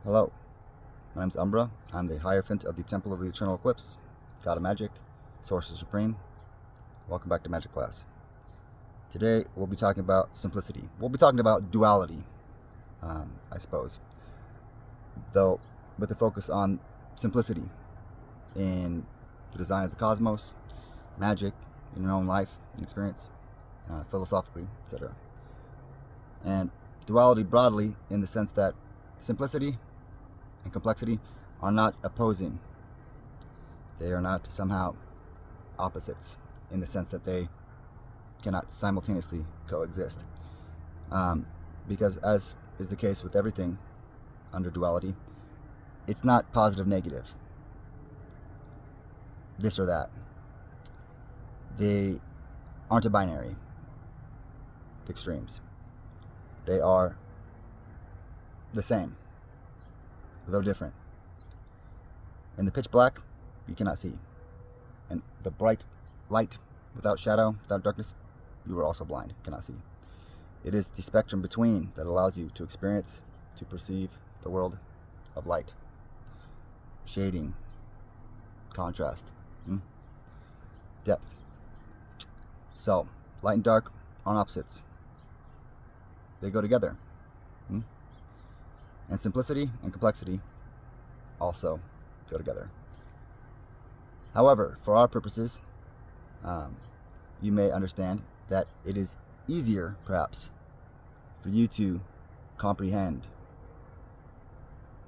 Hello, my name's Umbra. I'm the Hierophant of the Temple of the Eternal Eclipse, God of Magic, Sorcerer Supreme. Welcome back to Magic Class. Today we'll be talking about simplicity. We'll be talking about duality, I suppose, though with the focus on simplicity in the design of the cosmos, magic, in your own life and experience, philosophically, etc. And duality broadly in the sense that simplicity and complexity are not opposing. They are not somehow opposites in the sense that they cannot simultaneously coexist. Because as is the case with everything under duality, it's not positive negative, this or that. They aren't a binary, the extremes. They are the same, though different. In the pitch black, you cannot see. And the bright light, without shadow, without darkness, you are also blind, cannot see. It is the spectrum between that allows you to experience, to perceive the world of light. Shading, contrast, depth. So, light and dark aren't opposites. They go together. And simplicity and complexity also go together. However, for our purposes, you may understand that it is easier, perhaps, for you to comprehend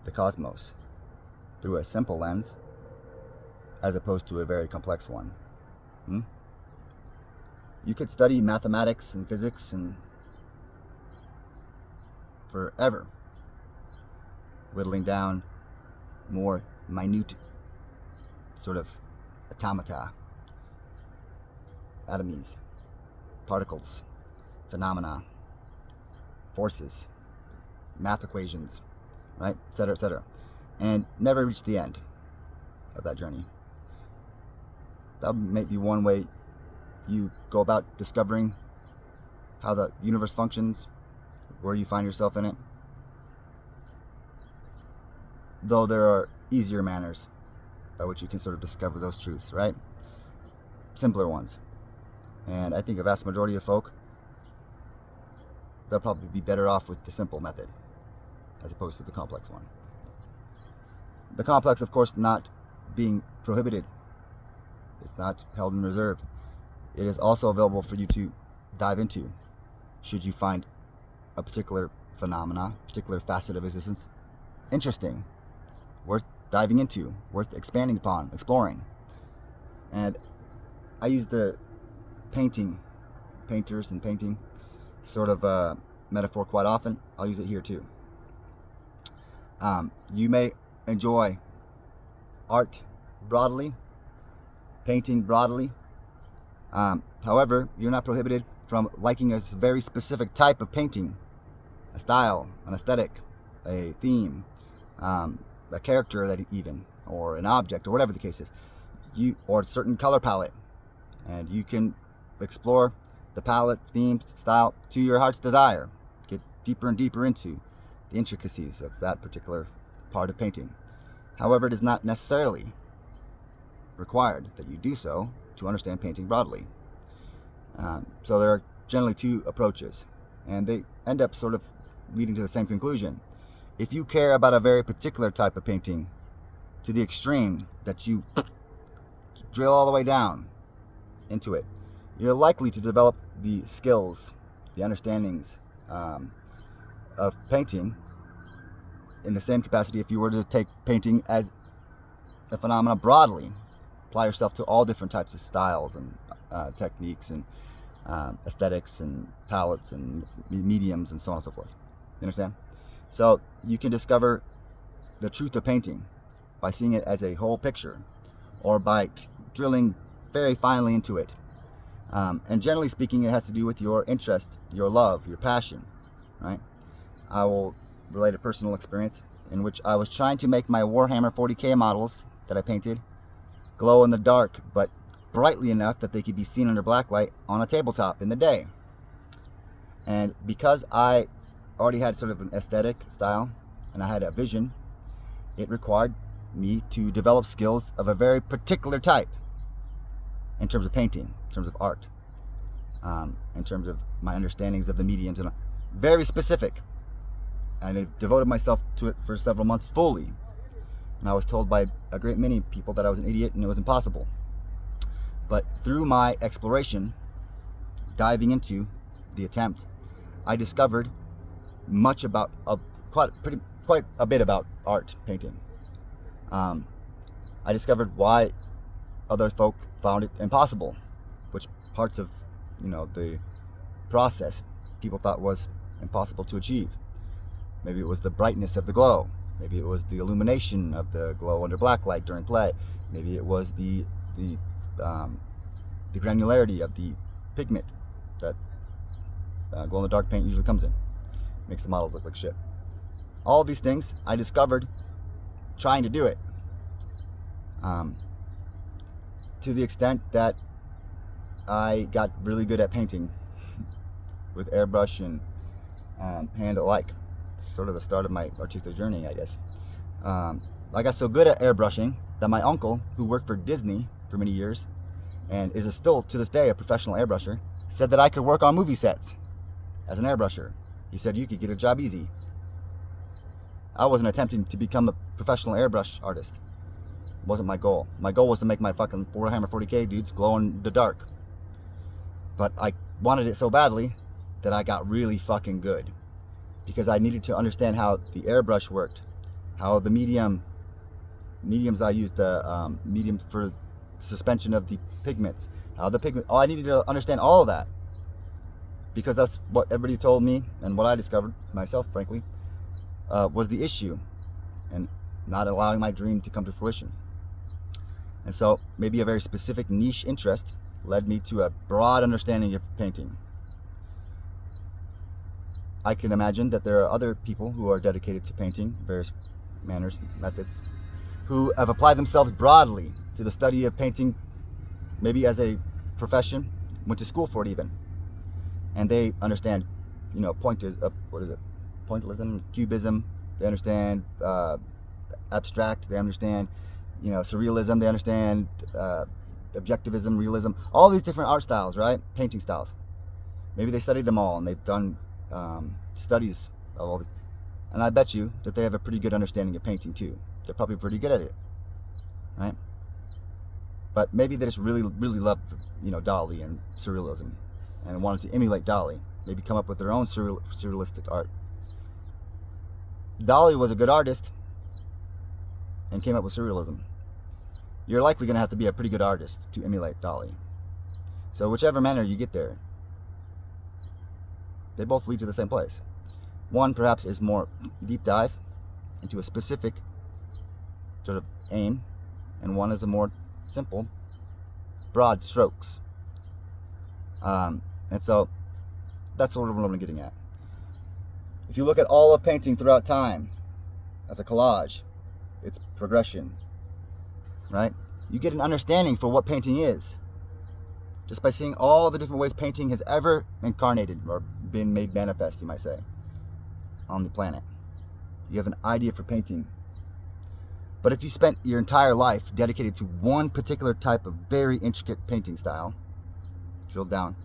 the cosmos through a simple lens as opposed to a very complex one. You could study mathematics and physics and forever, whittling down more minute sort of automata, atoms, particles, phenomena, forces, math equations, right, etc., etc., and never reach the end of that journey. That may be one way you go about discovering how the universe functions, where you find yourself in it. Though there are easier manners by which you can sort of discover those truths, right? Simpler ones. And I think a vast majority of folk, they'll probably be better off with the simple method as opposed to the complex one. The complex, of course, not being prohibited. It's not held in reserve. It is also available for you to dive into should you find a particular phenomena, particular facet of existence interesting, worth diving into, worth expanding upon, exploring. And I use the painters and painting sort of metaphor quite often. I'll use it here too. You may enjoy art broadly, painting broadly. However, you're not prohibited from liking a very specific type of painting, a style, an aesthetic, a theme, a character that even, or an object, or whatever the case is, or a certain color palette, and you can explore the palette, theme, style to your heart's desire. Get deeper and deeper into the intricacies of that particular part of painting. However, it is not necessarily required that you do so to understand painting broadly. So there are generally two approaches, and they end up sort of leading to the same conclusion. If you care about a very particular type of painting to the extreme that you drill all the way down into it, you're likely to develop the skills, the understandings of painting in the same capacity if you were to take painting as a phenomena broadly. Apply yourself to all different types of styles and techniques and aesthetics and palettes and mediums and so on and so forth. You understand? So you can discover the truth of painting by seeing it as a whole picture, or by drilling very finely into it. And generally speaking, it has to do with your interest, your love, your passion, right? I will relate a personal experience in which I was trying to make my Warhammer 40K models that I painted glow in the dark, but brightly enough that they could be seen under blacklight on a tabletop in the day. And because I already had sort of an aesthetic style, and I had a vision it required me to develop skills of a very particular type in terms of painting, in terms of art, in terms of my understandings of the mediums, and very specific. And I devoted myself to it for several months fully. And I was told by a great many people that I was an idiot and it was impossible. But through my exploration, diving into the attempt, I discovered much about, quite a bit about art, painting. I discovered why other folk found it impossible, which parts of, the process people thought was impossible to achieve. Maybe it was the brightness of the glow. Maybe it was the illumination of the glow under blacklight during play. Maybe it was the granularity of the pigment that glow-in-the-dark paint usually comes in. Makes the models look like shit. All these things I discovered trying to do it. To the extent that I got really good at painting with airbrush and hand alike. It's sort of the start of my artistic journey, I guess. I got so good at airbrushing that my uncle, who worked for Disney for many years and is still to this day a professional airbrusher, said that I could work on movie sets as an airbrusher. He said you could get a job easy. I wasn't attempting to become a professional airbrush artist. It wasn't my goal. My goal was to make my fucking Warhammer 40k dudes glow in the dark. But I wanted it so badly that I got really fucking good, because I needed to understand how the airbrush worked, how the mediums I used, the medium for suspension of the pigments, how the pigment. I needed to understand all of that, because that's what everybody told me and what I discovered myself, frankly, was the issue, and not allowing my dream to come to fruition. And so maybe a very specific niche interest led me to a broad understanding of painting. I can imagine that there are other people who are dedicated to painting, various manners, methods, who have applied themselves broadly to the study of painting, maybe as a profession, went to school for it even. And they understand, pointillism, cubism, they understand abstract, they understand, surrealism, they understand objectivism, realism, all these different art styles, right? Painting styles. Maybe they studied them all and they've done studies of all this. And I bet you that they have a pretty good understanding of painting too. They're probably pretty good at it, right? But maybe they just really, really love, Dali and surrealism and wanted to emulate Dali. Maybe come up with their own surrealistic art. Dali was a good artist and came up with surrealism. You're likely going to have to be a pretty good artist to emulate Dali. So whichever manner you get there, they both lead to the same place. One perhaps is more deep dive into a specific sort of aim, and one is a more simple, broad strokes. And so that's what I'm getting at. If you look at all of painting throughout time as a collage, its progression, right? You get an understanding for what painting is just by seeing all the different ways painting has ever incarnated or been made manifest, you might say, on the planet. You have an idea for painting. But if you spent your entire life dedicated to one particular type of very intricate painting style, drilled down,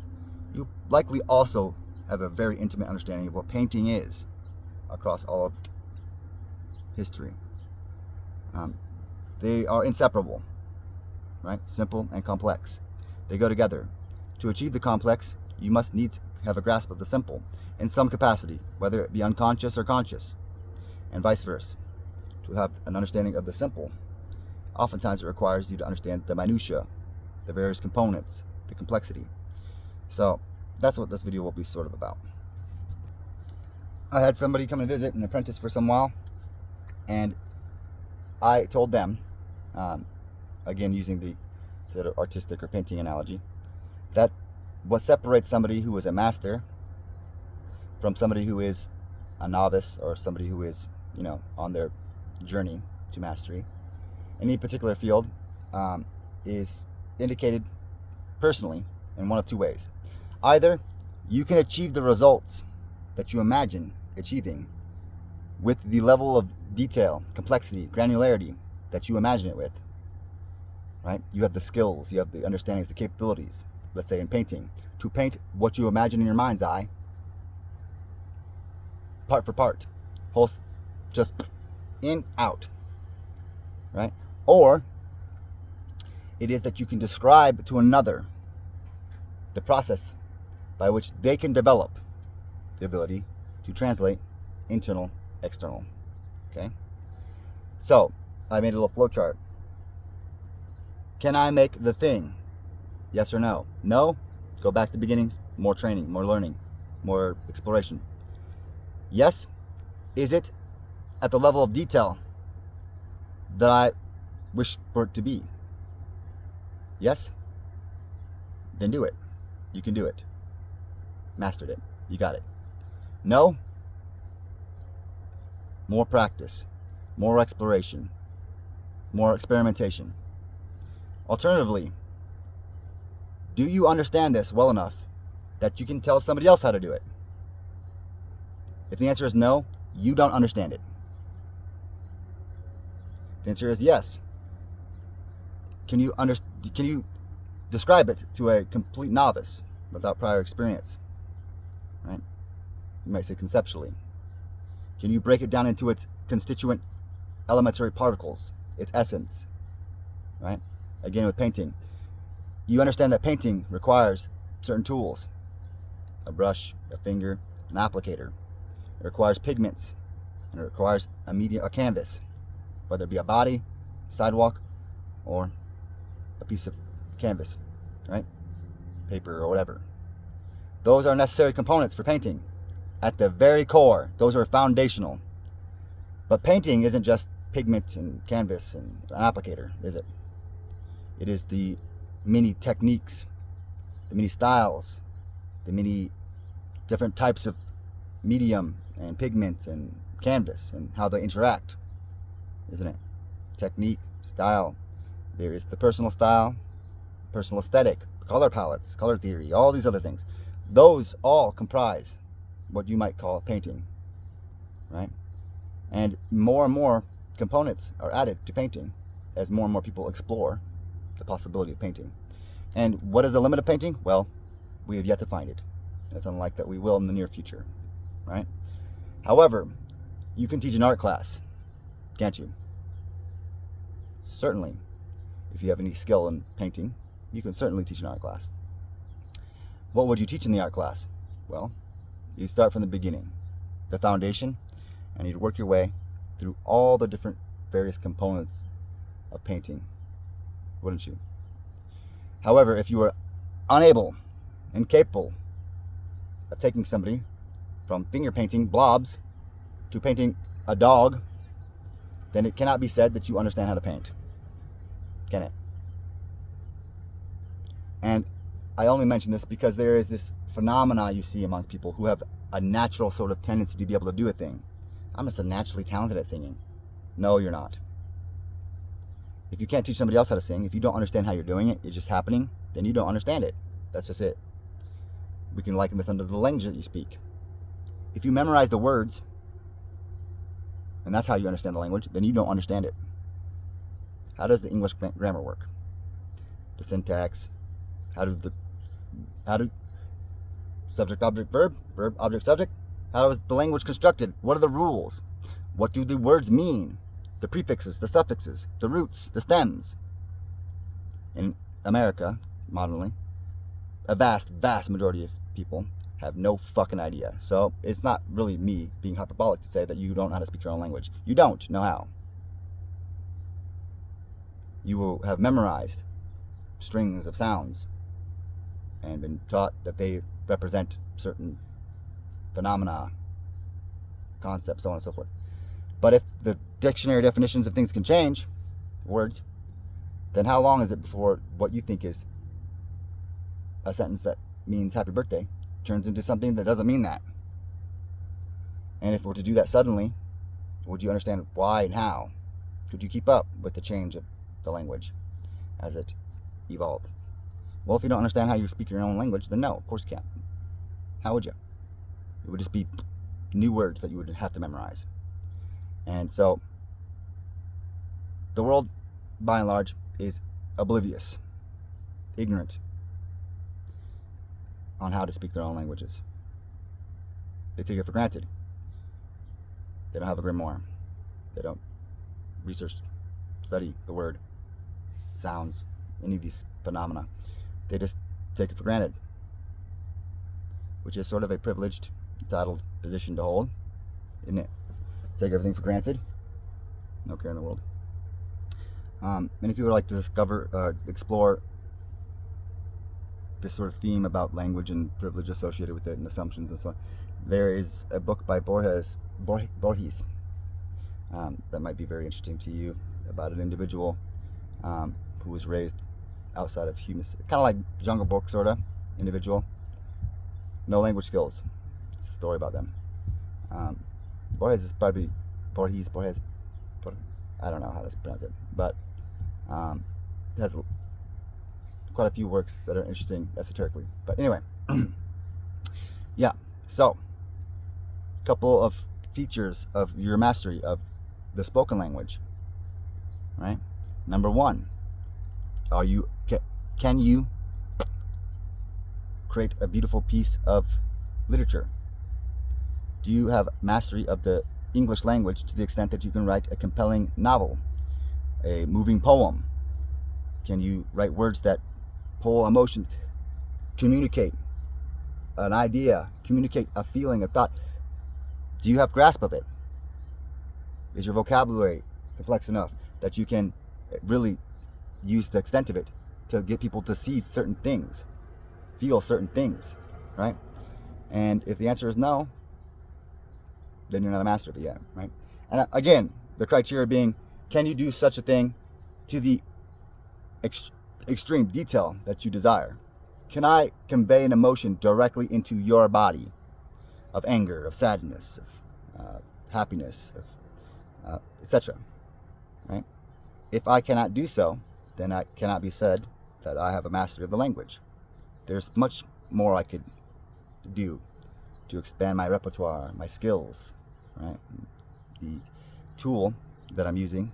you likely also have a very intimate understanding of what painting is across all of history. They are inseparable, right? Simple and complex. They go together. To achieve the complex, you must needs have a grasp of the simple in some capacity, whether it be unconscious or conscious, and vice versa. To have an understanding of the simple, oftentimes it requires you to understand the minutiae, the various components, the complexity. So that's what this video will be sort of about. I had somebody come and visit, an apprentice for some while, and I told them, again using the sort of artistic or painting analogy, that what separates somebody who is a master from somebody who is a novice or somebody who is, on their journey to mastery in any particular field is indicated personally in one of two ways. Either you can achieve the results that you imagine achieving with the level of detail, complexity, granularity that you imagine it with, right? You have the skills, you have the understandings, the capabilities, let's say in painting, to paint what you imagine in your mind's eye, part for part, whole, just in, out, right? Or it is that you can describe to another the process by which they can develop the ability to translate internal, external, okay? So, I made a little flowchart. Can I make the thing? Yes or no? No? Go back to the beginning, more training, more learning, more exploration. Yes? Is it at the level of detail that I wish for it to be? Yes? Then do it. You can do it. Mastered it. You got it. No? More practice, more exploration, more experimentation. Alternatively, do you understand this well enough that you can tell somebody else how to do it? If the answer is no, you don't understand it. If the answer is yes, can you describe it to a complete novice without prior experience? Right? You might say conceptually. Can you break it down into its constituent elementary particles, its essence? Right? Again, with painting, you understand that painting requires certain tools: a brush, a finger, an applicator. It requires pigments, and it requires a canvas, whether it be a body, sidewalk, or a piece of canvas, right? Paper or whatever. Those are necessary components for painting. At the very core, those are foundational. But painting isn't just pigment and canvas and an applicator, is it? It is the many techniques, the many styles, the many different types of medium and pigment and canvas and how they interact, isn't it? Technique, style. There is the personal style, personal aesthetic, color palettes, color theory, all these other things. Those all comprise what you might call painting, right? And more components are added to painting as more and more people explore the possibility of painting. And what is the limit of painting? Well, we have yet to find it. It's unlikely that we will in the near future, right? However, you can teach an art class, can't you? Certainly. If you have any skill in painting, you can certainly teach an art class. What would you teach in the art class? Well, you start from the beginning, the foundation, and you'd work your way through all the different various components of painting, wouldn't you? However, if you were unable, incapable of taking somebody from finger painting blobs to painting a dog, then it cannot be said that you understand how to paint, can it? And I only mention this because there is this phenomena you see among people who have a natural sort of tendency to be able to do a thing. I'm just naturally talented at singing. No, you're not. If you can't teach somebody else how to sing, if you don't understand how you're doing it, it's just happening, then you don't understand it. That's just it. We can liken this under the language that you speak. If you memorize the words, and that's how you understand the language, then you don't understand it. How does the English grammar work? The syntax, how do subject, object, verb, verb, object, subject? How is the language constructed? What are the rules? What do the words mean? The prefixes, the suffixes, the roots, the stems. In America, modernly, a vast majority of people have no fucking idea. So it's not really me being hyperbolic to say that you don't know how to speak your own language. You don't know how. You will have memorized strings of sounds and been taught that they represent certain phenomena, concepts, so on and so forth. But if the dictionary definitions of things can change, words, then how long is it before what you think is a sentence that means happy birthday turns into something that doesn't mean that? And if we're to do that suddenly, would you understand why and how? Could you keep up with the change of the language as it evolved? Well, if you don't understand how you speak your own language, then no, of course you can't. How would you? It would just be new words that you would have to memorize. And so the world, by and large, is oblivious, ignorant on how to speak their own languages. They take it for granted. They don't have a grimoire. They don't research, study the word, sounds, any of these phenomena. They just take it for granted, which is sort of a privileged, entitled position to hold, isn't it? Take everything for granted. No care in the world. And if you would like to explore this sort of theme about language and privilege associated with it and assumptions and so on, there is a book by Borges that might be very interesting to you, about an individual who was raised outside of humans, kind of like Jungle Book sort of individual, no language skills. It's a story about them. Borges is probably Borges. I don't know how to pronounce it, but it has quite a few works that are interesting esoterically. But anyway, yeah. So, a couple of features of your mastery of the spoken language. Right. Number one, can you create a beautiful piece of literature? Do you have mastery of the English language to the extent that you can write a compelling novel, a moving poem? Can you write words that pull emotion, communicate an idea, communicate a feeling, a thought? Do you have grasp of it? Is your vocabulary complex enough that you can really use the extent of it to get people to see certain things, feel certain things, right? And if the answer is no, then you're not a master of it yet, right? And again, the criteria being, can you do such a thing to the extreme detail that you desire? Can I convey an emotion directly into your body of anger, of sadness, of happiness, of etc., right? If I cannot do so, then it cannot be said that I have a mastery of the language. There's much more I could do to expand my repertoire, my skills, right? The tool that I'm using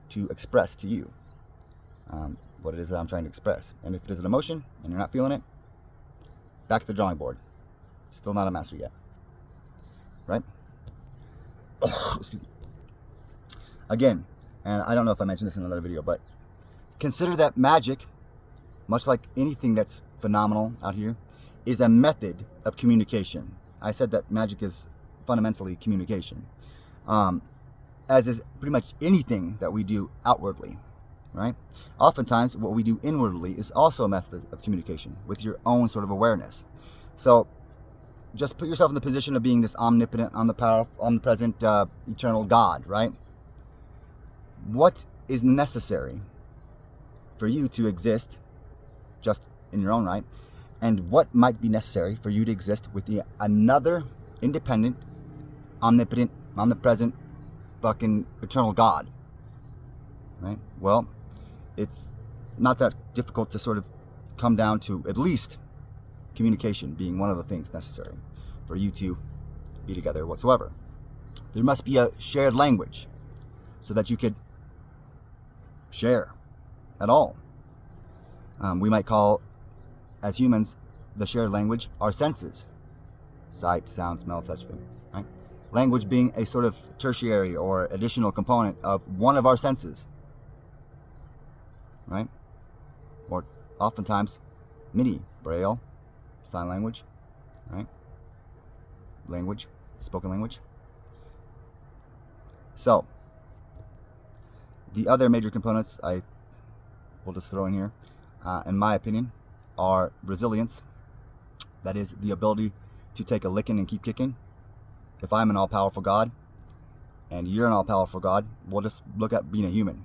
to express to you what it is that I'm trying to express. And if it is an emotion and you're not feeling it, back to the drawing board. Still not a master yet, right? Excuse me. Again, and I don't know if I mentioned this in another video, but consider that magic, much like anything that's phenomenal out here, is a method of communication. I said that magic is fundamentally communication, as is pretty much anything that we do outwardly, right? Oftentimes, what we do inwardly is also a method of communication with your own sort of awareness. So just put yourself in the position of being this omnipotent, omnipresent, eternal God, right? What is necessary for you to exist just in your own right, and what might be necessary for you to exist with another independent, omnipotent, omnipresent, fucking eternal God, right? Well, it's not that difficult to sort of come down to at least communication being one of the things necessary for you to be together whatsoever. There must be a shared language so that you could share at all. We might call, as humans, the shared language our senses: sight, sound, smell, touch, feel, right? Language being a sort of tertiary or additional component of one of our senses, right? Or oftentimes mini, braille, sign language, right? Language, spoken language. So the other major components I will just throw in here, in my opinion, are resilience. That is the ability to take a licking and keep kicking. If I'm an all-powerful God and you're an all-powerful God, we'll just look at being a human.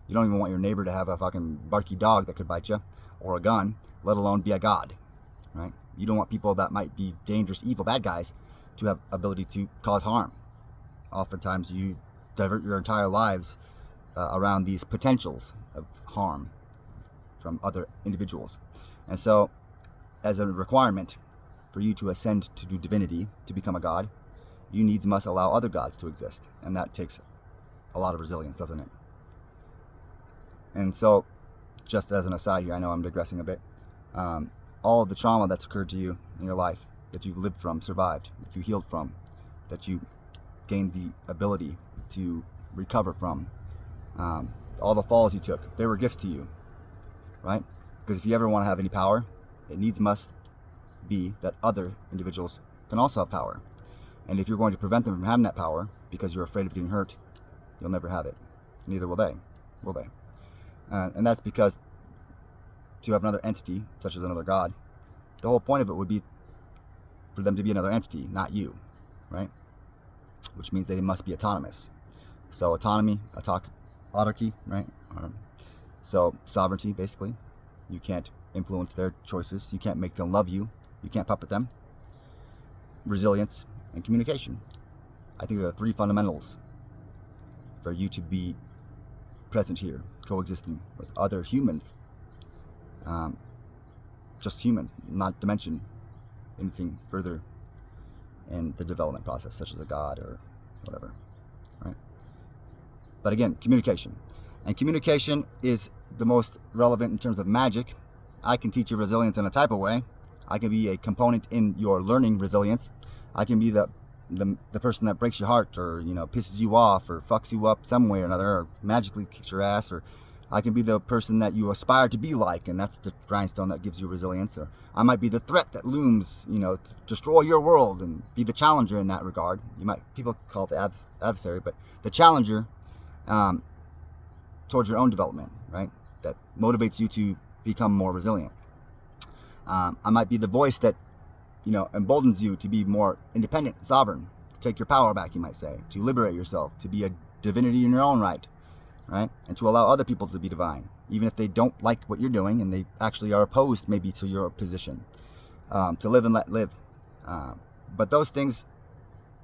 You don't even want your neighbor to have a fucking barky dog that could bite you, or a gun, let alone be a god, right? You don't want people that might be dangerous, evil, bad guys to have ability to cause harm. Oftentimes you divert your entire lives around these potentials of harm from other individuals. And so, as a requirement for you to ascend to divinity, to become a god, you needs must allow other gods to exist. And that takes a lot of resilience, doesn't it? And so, just as an aside here, I know I'm digressing a bit, all of the trauma that's occurred to you in your life, that you've lived from, survived, that you healed from, that you gained the ability to recover from, all the falls you took, they were gifts to you, right? Because if you ever want to have any power, it needs must be that other individuals can also have power. And if you're going to prevent them from having that power because you're afraid of getting hurt, you'll never have it. Neither will they, will they? And that's because to have another entity, such as another god, the whole point of it would be for them to be another entity, not you, right? Which means they must be autonomous. So autonomy, autarky, right? So sovereignty, basically. You can't influence their choices. You can't make them love you. You can't puppet them. Resilience and communication. I think there are 3 fundamentals for you to be present here, coexisting with other humans. Just humans, not to mention anything further in the development process, such as a god or whatever, right? But again, communication. And communication is the most relevant in terms of magic. I can teach you resilience in a type of way. I can be a component in your learning resilience. I can be the person that breaks your heart, or pisses you off, or fucks you up some way or another, or magically kicks your ass, or I can be the person that you aspire to be like, and that's the grindstone that gives you resilience. Or I might be the threat that looms, to destroy your world, and be the challenger in that regard. People call it the adversary, but the challenger towards your own development, right? That motivates you to become more resilient. I might be the voice that emboldens you to be more independent, sovereign, to take your power back, you might say, to liberate yourself, to be a divinity in your own right, and to allow other people to be divine, even if they don't like what you're doing and they actually are opposed maybe to your position, to live and let live. But those things,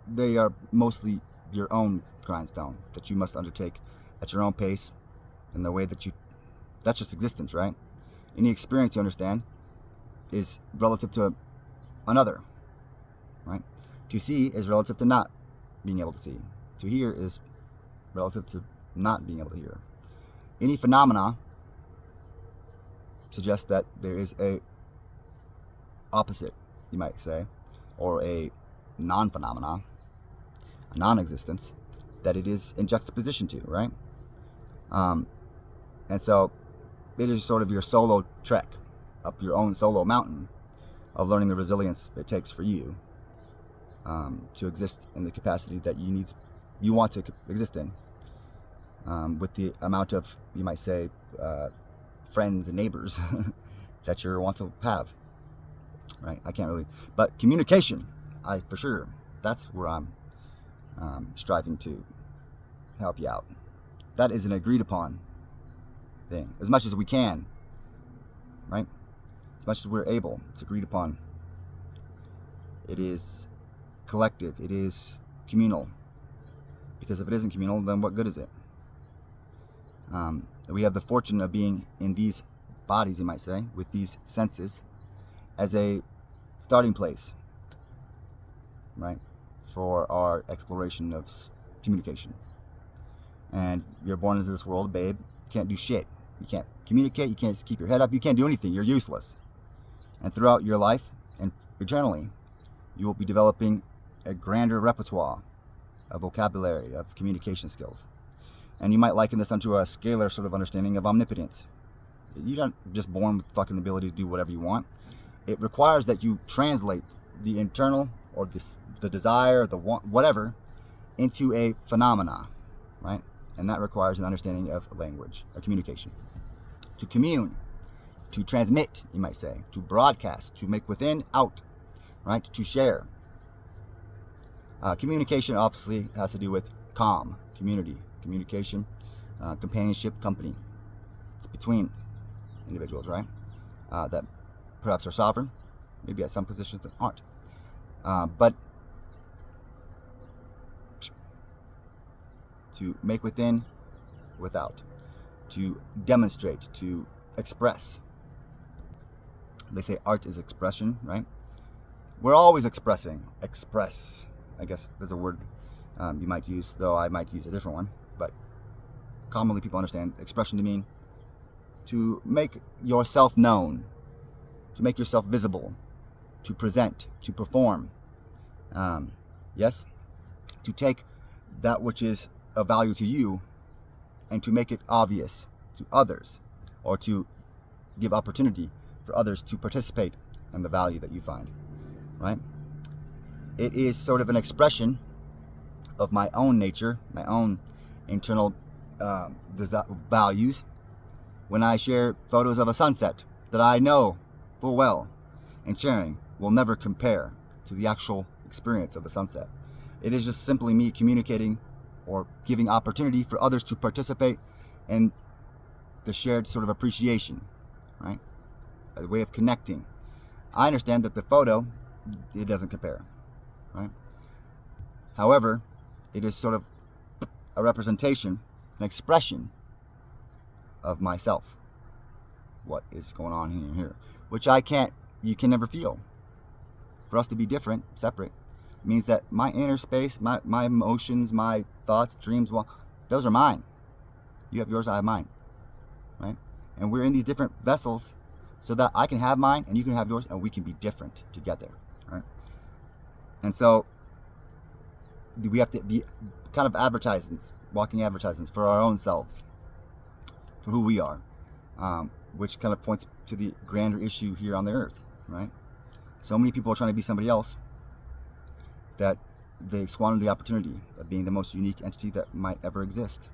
they are mostly your own grindstone that you must undertake at your own pace, in the way that that's just existence, right? Any experience, you understand, is relative to another, right? To see is relative to not being able to see. To hear is relative to not being able to hear. Any phenomena suggests that there is a opposite, you might say, or a non-phenomena, a non-existence, that it is in juxtaposition to, right? And so it is sort of your solo trek up your own solo mountain of learning the resilience it takes for you to exist in the capacity that you want to exist in, with the amount of, you might say, friends and neighbors that you want to have, right? I can't really, but communication, for sure, that's where I'm striving to help you out. That is an agreed upon thing, as much as we can, right? As much as we're able, it's agreed upon. It is collective, it is communal. Because if it isn't communal, then what good is it? We have the fortune of being in these bodies, you might say, with these senses, as a starting place, right, for our exploration of communication. And you're born into this world, babe, can't do shit. You can't communicate, you can't keep your head up, you can't do anything, you're useless. And throughout your life, and eternally, you will be developing a grander repertoire of vocabulary, of communication skills. And you might liken this unto a scalar sort of understanding of omnipotence. You're not just born with fucking ability to do whatever you want. It requires that you translate the internal, or the desire, the want, whatever, into a phenomena, right? And that requires an understanding of language, or communication. To commune, to transmit, you might say, to broadcast, to make within, out, right? To share. Communication obviously has to do with community, communication, companionship, company. It's between individuals, right? That perhaps are sovereign, maybe at some positions that aren't. But to make within, without. To demonstrate, to express. They say art is expression, right? We're always expressing. Express. I guess is a word you might use, though I might use a different one. But commonly people understand expression to mean to make yourself known, to make yourself visible, to present, to perform. Yes, to take that which is of value to you and to make it obvious to others, or to give opportunity for others to participate in the value that you find, right? It is sort of an expression of my own nature, my own internal values, when I share photos of a sunset that I know full well and sharing will never compare to the actual experience of the sunset. It is just simply me communicating or giving opportunity for others to participate in the shared sort of appreciation, right? A way of connecting. I understand that the photo, it doesn't compare, right? However, it is sort of a representation, an expression of myself, what is going on here, which you can never feel. For us to be different, separate, means that my inner space, my emotions, my thoughts, dreams, well, those are mine. You have yours, I have mine, right? And we're in these different vessels so that I can have mine and you can have yours, and we can be different together, right? And so we have to be kind of advertisements, walking advertisements for our own selves, for who we are, which kind of points to the grander issue here on the earth, right? So many people are trying to be somebody else that they squander the opportunity of being the most unique entity that might ever exist,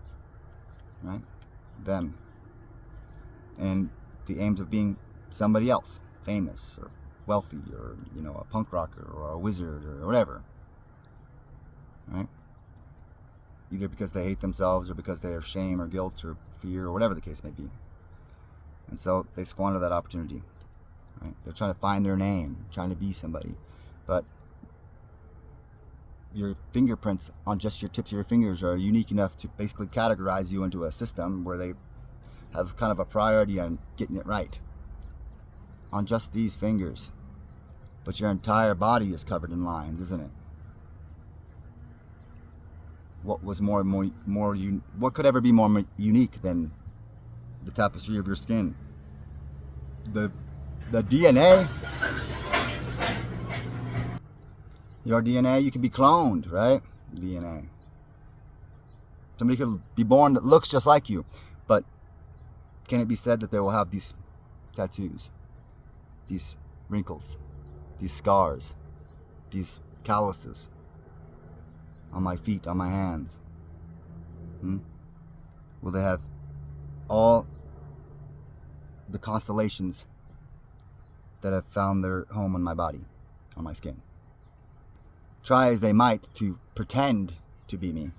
right? Them. And the aims of being somebody else, famous or wealthy, or, you know, a punk rocker or a wizard or whatever, right? Either because they hate themselves or because they have shame or guilt or fear or whatever the case may be. And so they squander that opportunity, right? They're trying to find their name, trying to be somebody. But your fingerprints on just your tips of your fingers are unique enough to basically categorize you into a system where they have kind of a priority on getting it right on just these fingers. But your entire body is covered in lines, isn't it? What was what could ever be more unique than the tapestry of your skin? The DNA. Your DNA, you can be cloned, right? DNA. Somebody could be born that looks just like you, but can it be said that they will have these tattoos, these wrinkles, these scars, these calluses on my feet, on my hands? Will they have all the constellations that have found their home on my body, on my skin? Try as they might to pretend to be me,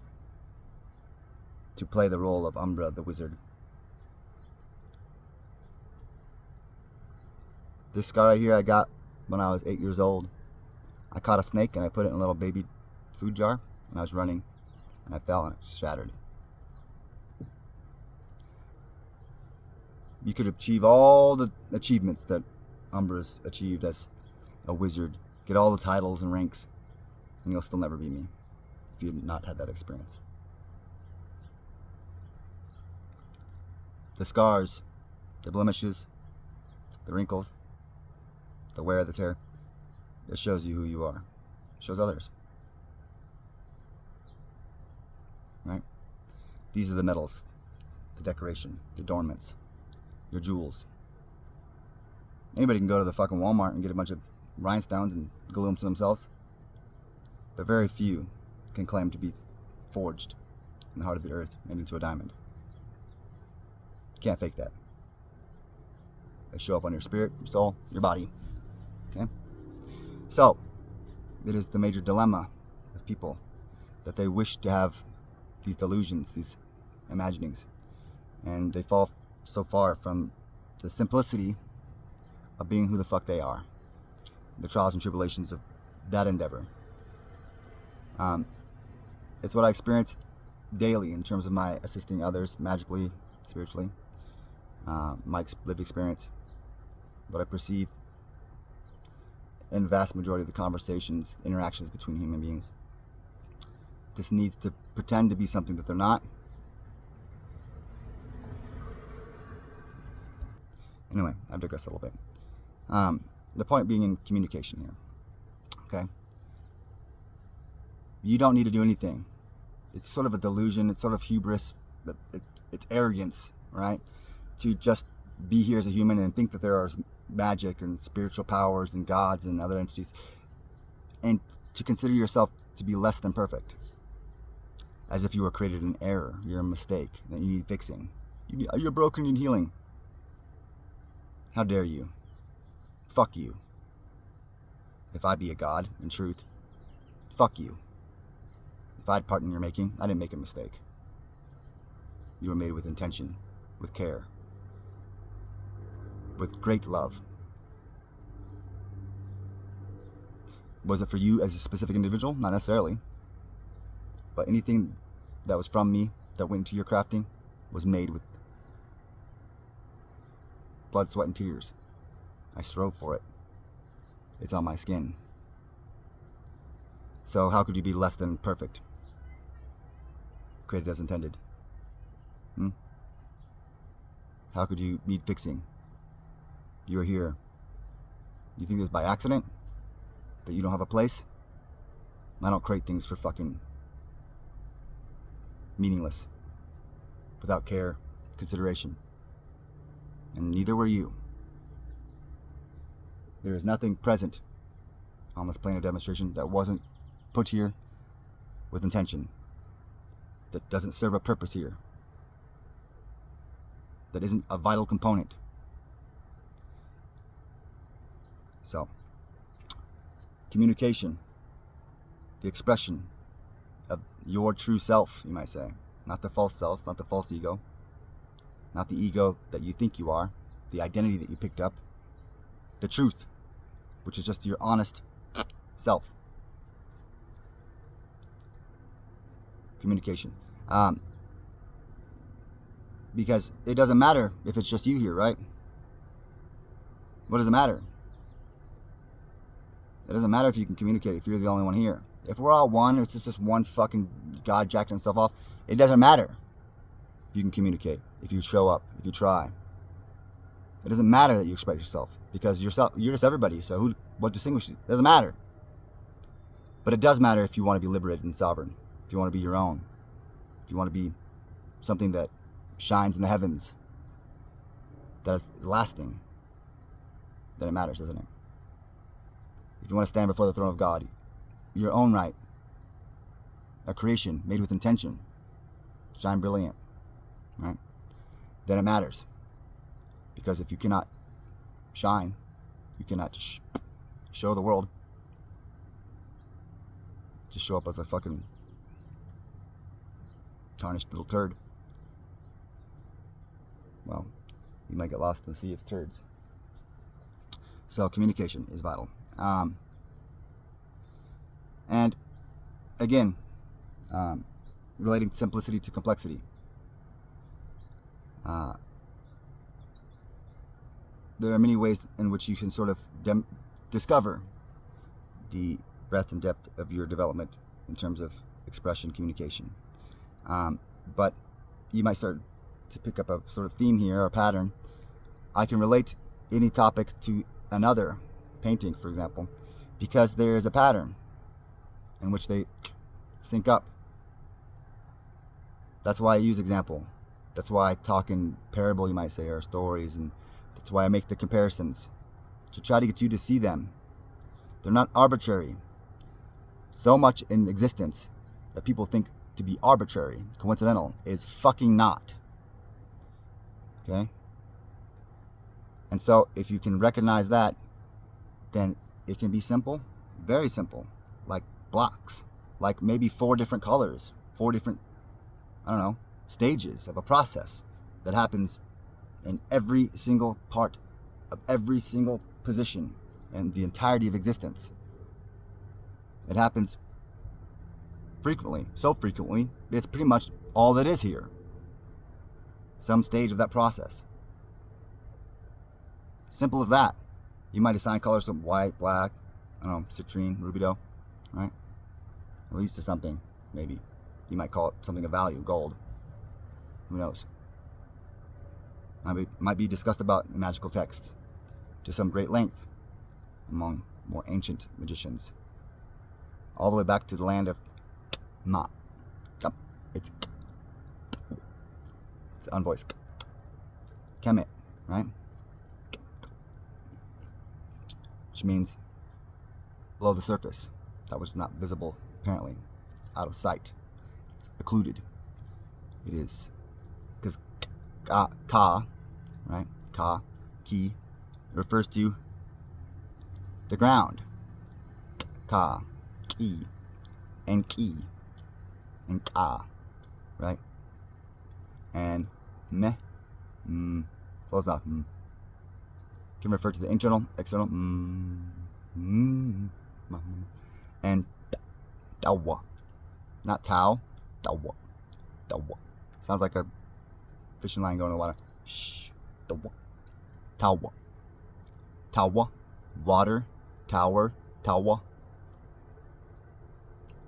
to play the role of Umbra the wizard. This scar right here I got when I was 8 years old. I caught a snake and I put it in a little baby food jar, and I was running and I fell and it shattered. You could achieve all the achievements that Umbra's achieved as a wizard, get all the titles and ranks, and you'll still never be me if you had not had that experience. The scars, the blemishes, the wrinkles, the wear, the tear, it shows you who you are. It shows others. Right? These are the metals, the decoration, the adornments, your jewels. Anybody can go to the fucking Walmart and get a bunch of rhinestones and glue them to themselves. But very few can claim to be forged in the heart of the earth and into a diamond. You can't fake that. They show up on your spirit, your soul, your body. Okay? So, it is the major dilemma of people that they wish to have these delusions, these imaginings, and they fall so far from the simplicity of being who the fuck they are, the trials and tribulations of that endeavor. It's what I experience daily in terms of my assisting others magically, spiritually, my lived experience, what I perceive in the vast majority of the conversations, interactions between human beings. this needs to pretend to be something that they're not. Anyway, I've digressed a little bit. The point being in communication here. Okay? You don't need to do anything. It's sort of a delusion. It's sort of hubris. It's arrogance, right? To just be here as a human and think that there are magic and spiritual powers and gods and other entities, and to consider yourself to be less than perfect, as if you were created in error. You're a mistake that you need fixing. You're broken and healing. How dare you? Fuck you. If I be a god, in truth, fuck you. If I had part in your making, I didn't make a mistake. You were made with intention, with care, with great love. Was it for you as a specific individual? Not necessarily. But anything that was from me that went into your crafting was made with blood, sweat, and tears. I strove for it. It's on my skin. So how could you be less than perfect? Created as intended. How could you need fixing? You're here. You think it's by accident? That you don't have a place? I don't create things for fucking meaningless, without care, consideration. And neither were you. There is nothing present on this plane of demonstration that wasn't put here with intention, that doesn't serve a purpose here, that isn't a vital component. So, communication, the expression of your true self, you might say. Not the false self, not the false ego, not the ego that you think you are, the identity that you picked up, the truth, which is just your honest self. Communication. Because it doesn't matter if it's just you here, right? What does it matter? It doesn't matter if you can communicate if you're the only one here. If we're all one, it's just one fucking god jacking himself off. It doesn't matter if you can communicate, if you show up, if you try. It doesn't matter that you express yourself, because you're just everybody. So what distinguishes you? It doesn't matter. But it does matter if you want to be liberated and sovereign. If you want to be your own. If you want to be something that shines in the heavens, that is lasting, then it matters, doesn't it? If you want to stand before the throne of God, your own right, a creation made with intention, shine brilliant, right? Then it matters. Because if you cannot shine, you cannot show the world, just show up as a fucking tarnished little turd, well, you might get lost in the sea of turds. So communication is vital. And again, relating simplicity to complexity. There are many ways in which you can sort of discover the breadth and depth of your development in terms of expression, communication. But you might start to pick up a sort of theme here, or a pattern. I can relate any topic to another, painting for example, because there is a pattern in which they sync up. That's why I use example. That's why I talk in parable, you might say, or stories, and that's why I make the comparisons, to try to get you to see them. They're not arbitrary. So much in existence that people think to be arbitrary, coincidental, is fucking not. Okay? And so if you can recognize that, then it can be simple, very simple, like blocks, like maybe 4 different colors, 4 different, I don't know, stages of a process that happens in every single part of every single position in the entirety of existence. It happens frequently, so frequently, it's pretty much all that is here. Some stage of that process. Simple as that. You might assign colors to white, black, I don't know, citrine, rubido, right? It leads to something. maybe. You might call it something of value, gold. Who knows? Might be discussed about in magical texts to some great length among more ancient magicians. All the way back to the land of Ma. It's unvoiced. Kemet, right? Which means below the surface. That was not visible, apparently. It's out of sight. It's occluded. It is. Because ka, right? Ka, ki, refers to the ground. Ka, ki, and ki, and ka, right? And meh, close off, can refer to the internal, external, and tawa, not tau, tawa, tawa. Sounds like a fishing line going in the water. Shh, tawa, tawa, tawa, water, tower, tawa,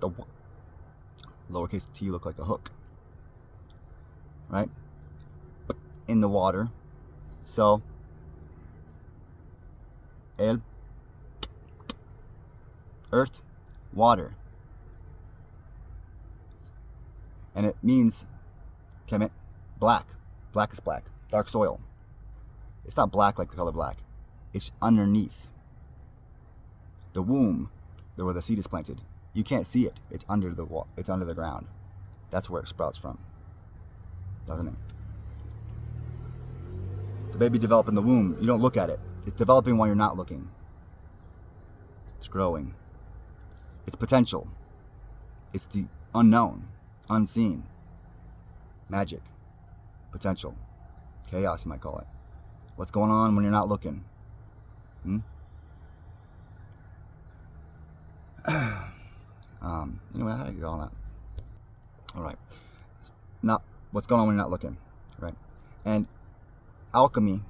tawa. Lowercase t look like a hook, right? In the water. So el, earth, water, and it means kemet, black. Black is black. Dark soil. It's not black like the color black. It's underneath the womb, where the seed is planted. You can't see it. It's under the wall. It's under the ground. That's where it sprouts from, doesn't it? The baby developed in the womb. You don't look at it. It's developing while you're not looking. It's growing. It's potential. It's the unknown, unseen. Magic. Potential. Chaos, you might call it. What's going on when you're not looking? Anyway, how did I get on that? All right. It's not what's going on when you're not looking, right? And alchemy,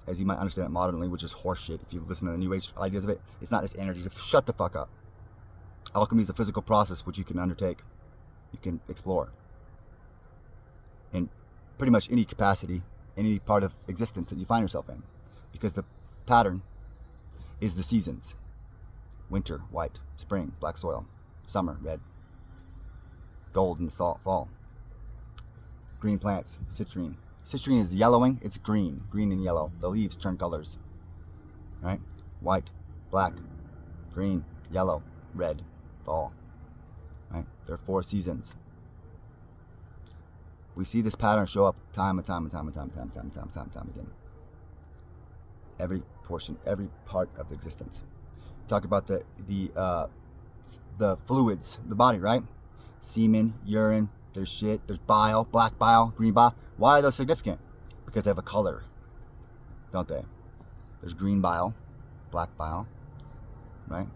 as you might understand it modernly, which is horseshit if you listen to the New Age ideas of it, it's not just energy. Shut the fuck up. Alchemy is a physical process which you can undertake, you can explore in pretty much any capacity, any part of existence that you find yourself in, because the pattern is the seasons. Winter, white. Spring, black soil. Summer, red. Gold in the fall. Green plants, citrine. Citrine is yellowing, it's green. Green and yellow. The leaves turn colors. Right? White, black, green, yellow, red, fall. Right? There are 4 seasons. We see this pattern show up time and time again. Every portion, every part of existence. Talk about the fluids, the body, right? Semen, urine, there's shit, there's bile, black bile, green bile. Why are those significant? Because they have a color, don't they? There's green bile, black bile, right?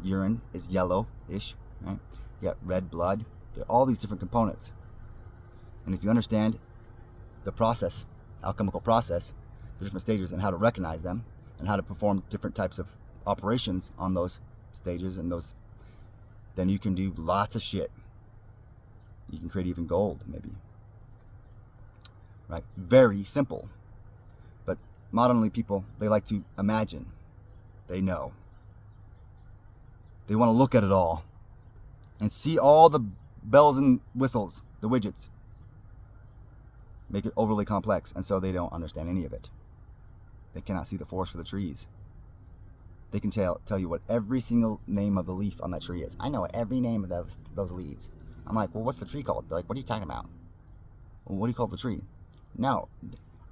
Urine is yellow-ish, right? You got red blood. There are all these different components. And if you understand the process, alchemical process, the different stages and how to recognize them and how to perform different types of operations on those stages and those, then you can do lots of shit. You can create even gold, maybe. Right? Very simple. But modernly people, they like to imagine. They know. They want to look at it all and see all the bells and whistles, the widgets. Make it overly complex, and so they don't understand any of it. They cannot see the forest for the trees. They can tell you what every single name of the leaf on that tree is. I know every name of those leaves. I'm like, well, what's the tree called? They're like, what are you talking about? Well, what do you call the tree? No,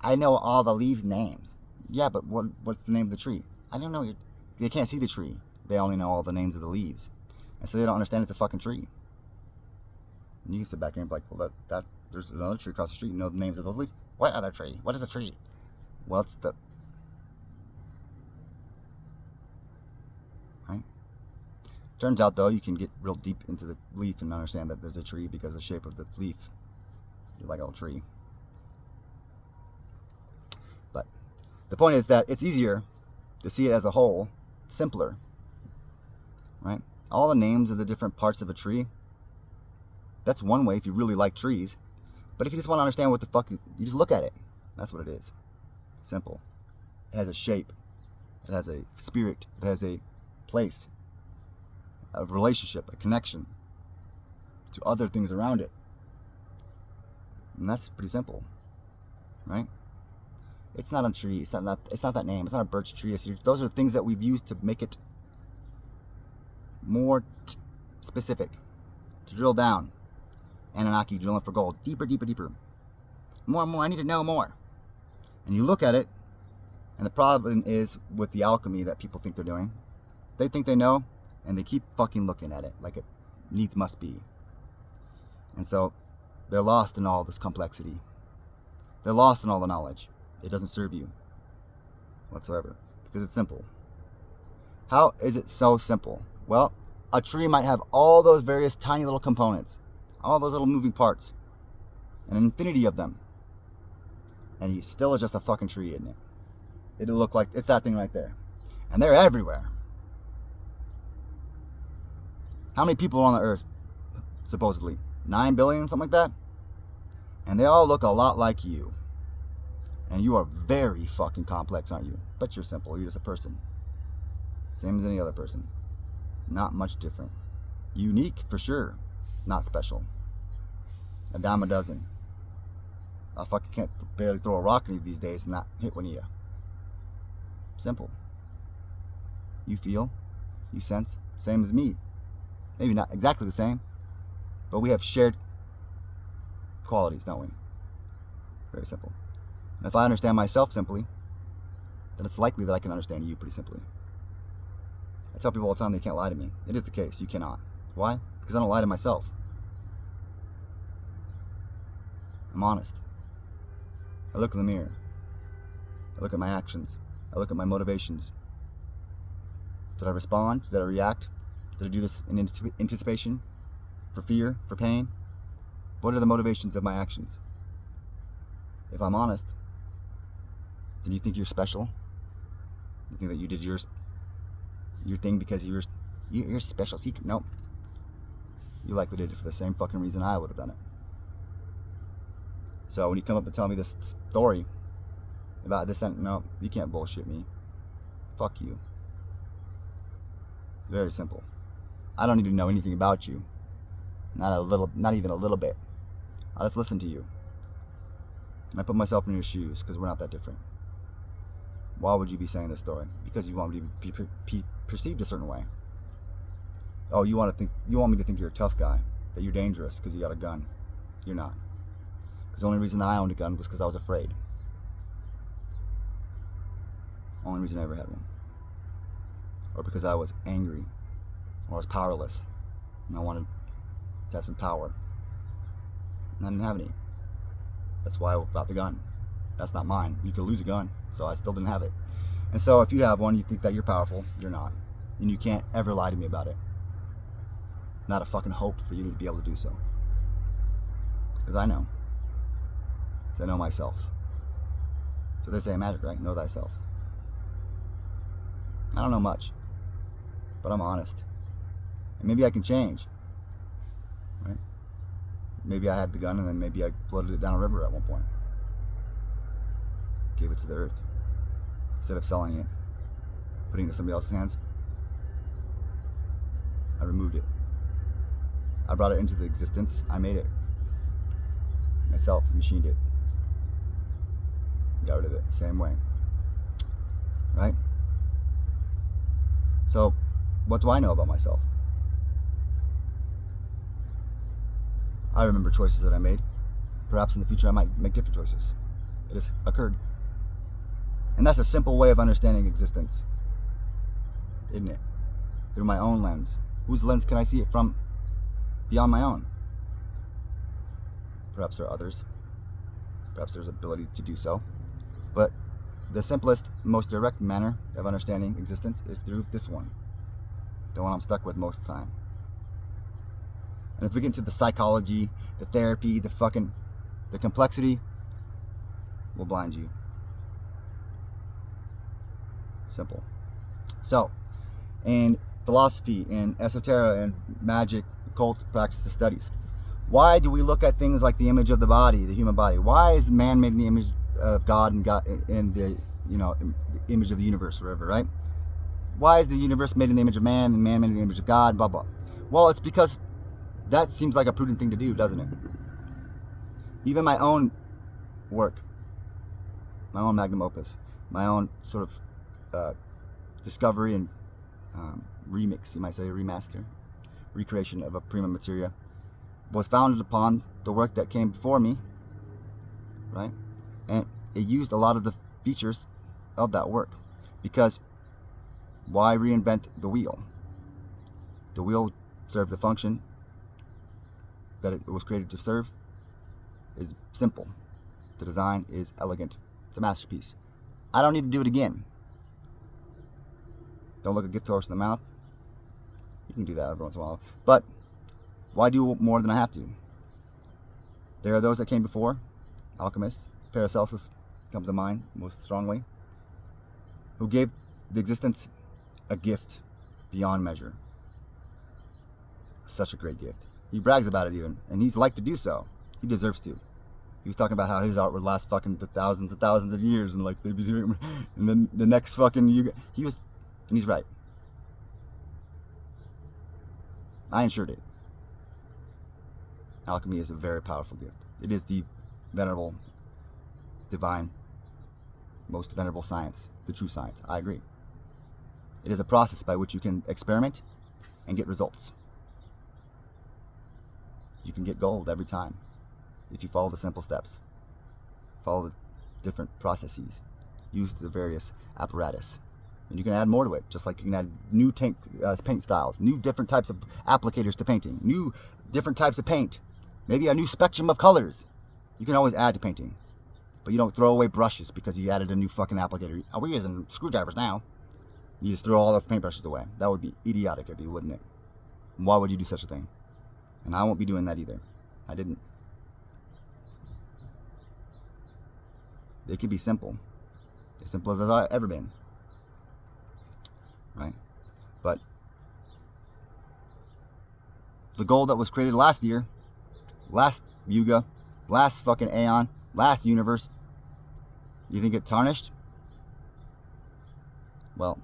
I know all the leaves' names. Yeah, but what's the name of the tree? I don't know. They can't see the tree. They only know all the names of the leaves. And so they don't understand it's a fucking tree. And you can sit back here and be like, well, there's another tree across the street. You know the names of those leaves? What other tree? What is a tree? Well, it's the... Right? Turns out, though, you can get real deep into the leaf and understand that there's a tree because of the shape of the leaf. You're like a little tree. But the point is that it's easier to see it as a whole, simpler. Right? All the names of the different parts of a tree, That's one way if you really like trees. But if you just want to understand what the fuck, you just look at it. That's what it is. Simple. It has a shape. It has a spirit. It has a place, a relationship, a connection to other things around it. And that's pretty simple, right? It's not a tree. It's not that name. It's not a birch tree. Those are things that we've used to make it more specific, to drill down. Anunnaki drilling for gold. Deeper, deeper, deeper. More and more. I need to know more. And you look at it, and the problem is with the alchemy that people think they're doing. They think they know, and they keep fucking looking at it like it needs must be. And so they're lost in all this complexity. They're lost in all the knowledge. It doesn't serve you whatsoever because it's simple. How is it so simple? Well, a tree might have all those various tiny little components, all those little moving parts, an infinity of them, and it still is just a fucking tree, isn't it? It'll look like it's that thing right there, and they're everywhere. How many people are on the earth, supposedly? 9 billion, something like that? And they all look a lot like you. And you are very fucking complex, aren't you? But you're simple. You're just a person. Same as any other person. Not much different. Unique, for sure. Not special. A dime a dozen. I fucking can't barely throw a rock at you these days and not hit one of you. Simple. You feel. You sense. Same as me. Maybe not exactly the same. But we have shared qualities, don't we? Very simple. And if I understand myself simply, then it's likely that I can understand you pretty simply. I tell people all the time they can't lie to me. It is the case. You cannot. Why? Because I don't lie to myself. I'm honest. I look in the mirror. I look at my actions. I look at my motivations. Did I respond? Did I react? Did I do this in anticipation? For fear? For pain? What are the motivations of my actions? If I'm honest, then you think you're special? You think that you did your thing because you're special secret? Nope. You likely did it for the same fucking reason I would have done it. So when you come up and tell me this story about this, then no, you can't bullshit me. Fuck you. Very simple. I don't need to know anything about you. Not even a little bit. I'll just listen to you. And I put myself in your shoes because we're not that different. Why would you be saying this story? Because you want me to be perceived a certain way. Oh, you want me to think you're a tough guy, that you're dangerous because you got a gun. You're not. Because the only reason I owned a gun was because I was afraid. Only reason I ever had one. Or because I was angry, or I was powerless, and I wanted to have some power. And I didn't have any. That's why I bought the gun. That's not mine. You could lose a gun, so I still didn't have it. And so if you have one, you think that you're powerful, you're not. And you can't ever lie to me about it. Not a fucking hope for you to be able to do so. Because I know. Because I know myself. So they say in magic, right? Know thyself. I don't know much. But I'm honest. And maybe I can change. Right? Maybe I had the gun and then maybe I floated it down a river at one point. Gave it to the earth. Instead of selling it, putting it in somebody else's hands, I removed it. I brought it into the existence. I made it. Myself, machined it. Got rid of it. Same way. Right? So, what do I know about myself? I remember choices that I made. Perhaps in the future I might make different choices. It has occurred. And that's a simple way of understanding existence. Isn't it? Through my own lens. Whose lens can I see it from beyond my own? Perhaps there are others. Perhaps there's ability to do so. But the simplest, most direct manner of understanding existence is through this one. The one I'm stuck with most of the time. And if we get into the psychology, the therapy, the complexity, will blind you. Simple. So, in philosophy, in esoterica, and magic, occult practices, studies, Why do we look at things like the image of the body, the human body? Why is man made in the image of God and God in the the image of the universe, or whatever, right? Why is the universe made in the image of man and man made in the image of God? Blah blah. Well, it's because that seems like a prudent thing to do, doesn't it? Even my own work, my own magnum opus, my own sort of discovery and remix, you might say, remaster, recreation of a prima materia, was founded upon the work that came before me, right? And it used a lot of the features of that work, because why reinvent the wheel? The wheel served the function that it was created to serve. Is simple. The design is elegant. It's a masterpiece. I don't need to do it again. Don't look a gift horse in the mouth. You can do that every once in a while, but why do more than I have to? There are those that came before, alchemists. Paracelsus comes to mind most strongly, who gave the existence a gift beyond measure. Such a great gift. He brags about it even, and he's like to do so. He deserves to. He was talking about how his art would last fucking thousands and thousands of years, and like they'd be doing, and then the next fucking he was, and he's right. I ensured it. Alchemy is a very powerful gift. It is the venerable, divine, most venerable science, the true science. I agree. It is a process by which you can experiment and get results. You can get gold every time if you follow the simple steps, follow the different processes, use the various apparatus, and you can add more to it, just like you can add new paint styles, new different types of applicators to painting, new different types of paint, maybe a new spectrum of colors. You can always add to painting, but you don't throw away brushes because you added a new fucking applicator. Oh, we're using screwdrivers now. You just throw all the paintbrushes away. That would be idiotic of you, wouldn't it? Why would you do such a thing? And I won't be doing that either. I didn't. They can be simple. As simple as I've ever been. Right? But the gold that was created last year, last yuga, last fucking aeon, last universe, you think it tarnished? Well,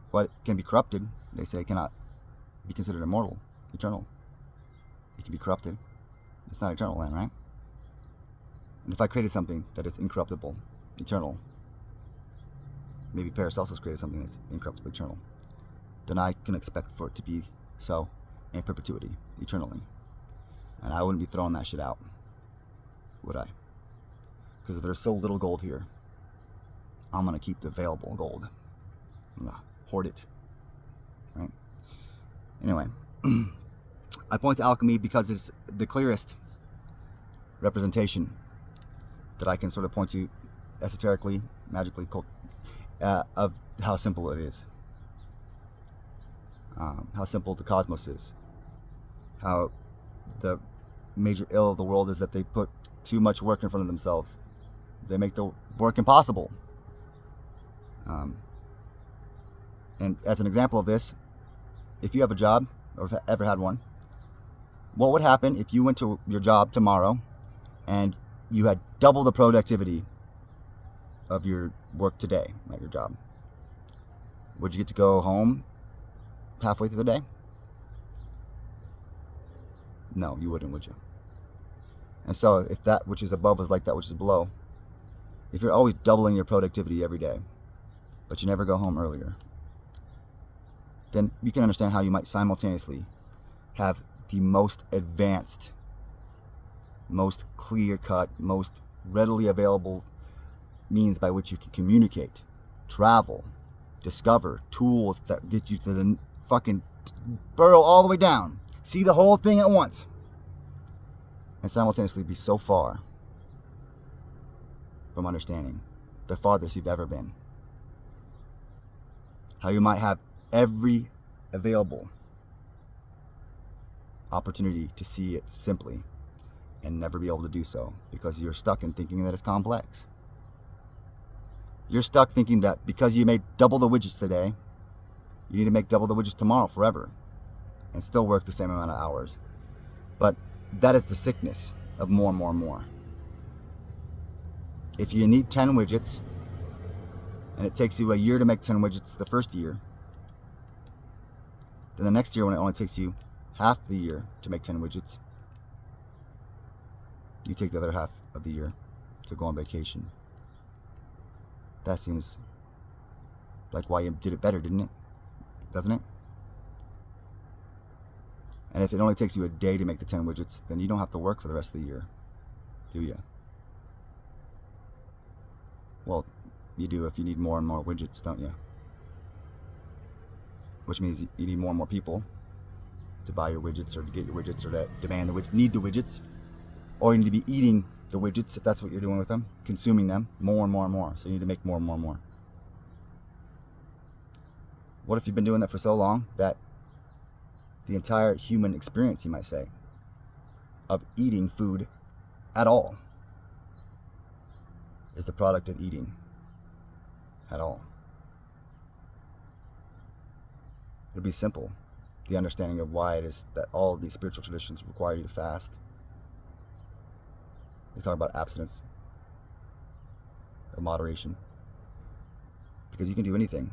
what can be corrupted, they say, cannot be considered immortal, eternal. It can be corrupted. It's not eternal then, right? And if I created something that is incorruptible, eternal, maybe Paracelsus created something that's incorruptible, eternal, then I can expect for it to be so in perpetuity, eternally. And I wouldn't be throwing that shit out, would I? Because if there's so little gold here, I'm going to keep the available gold. I'm going to hoard it, right? Anyway, I point to alchemy because it's the clearest representation that I can sort of point to esoterically, magically, of how simple it is. How simple the cosmos is. How the major ill of the world is that they put too much work in front of themselves. They make the work impossible. And as an example of this, if you have a job, or have ever had one, what would happen if you went to your job tomorrow and you had double the productivity of your work today at your job? Would you get to go home halfway through the day? No, you wouldn't, would you? And so if that which is above is like that which is below, if you're always doubling your productivity every day, but you never go home earlier, then you can understand how you might simultaneously have the most advanced, most clear-cut, most readily available means by which you can communicate, travel, discover tools that get you to the fucking burrow all the way down, see the whole thing at once, and simultaneously be so far from understanding, the farthest you've ever been. How you might have every available opportunity to see it simply and never be able to do so because you're stuck in thinking that it's complex. You're stuck thinking that because you made double the widgets today, you need to make double the widgets tomorrow forever and still work the same amount of hours. But that is the sickness of more and more and more. If you need 10 widgets, and it takes you a year to make 10 widgets the first year, then the next year when it only takes you half the year to make 10 widgets, you take the other half of the year to go on vacation. That seems like why you did it better, didn't it? Doesn't it? And if it only takes you a day to make the 10 widgets, then you don't have to work for the rest of the year, do you? Well, you do if you need more and more widgets, don't you? Which means you need more and more people to buy your widgets or to get your widgets or to demand need the widgets. Or you need to be eating the widgets if that's what you're doing with them, consuming them more and more and more. So you need to make more and more and more. What if you've been doing that for so long that the entire human experience, you might say, of eating food at all is the product of eating at all? It'll be simple, the understanding of why it is that all of these spiritual traditions require you to fast. They talk about abstinence, of moderation, because you can do anything.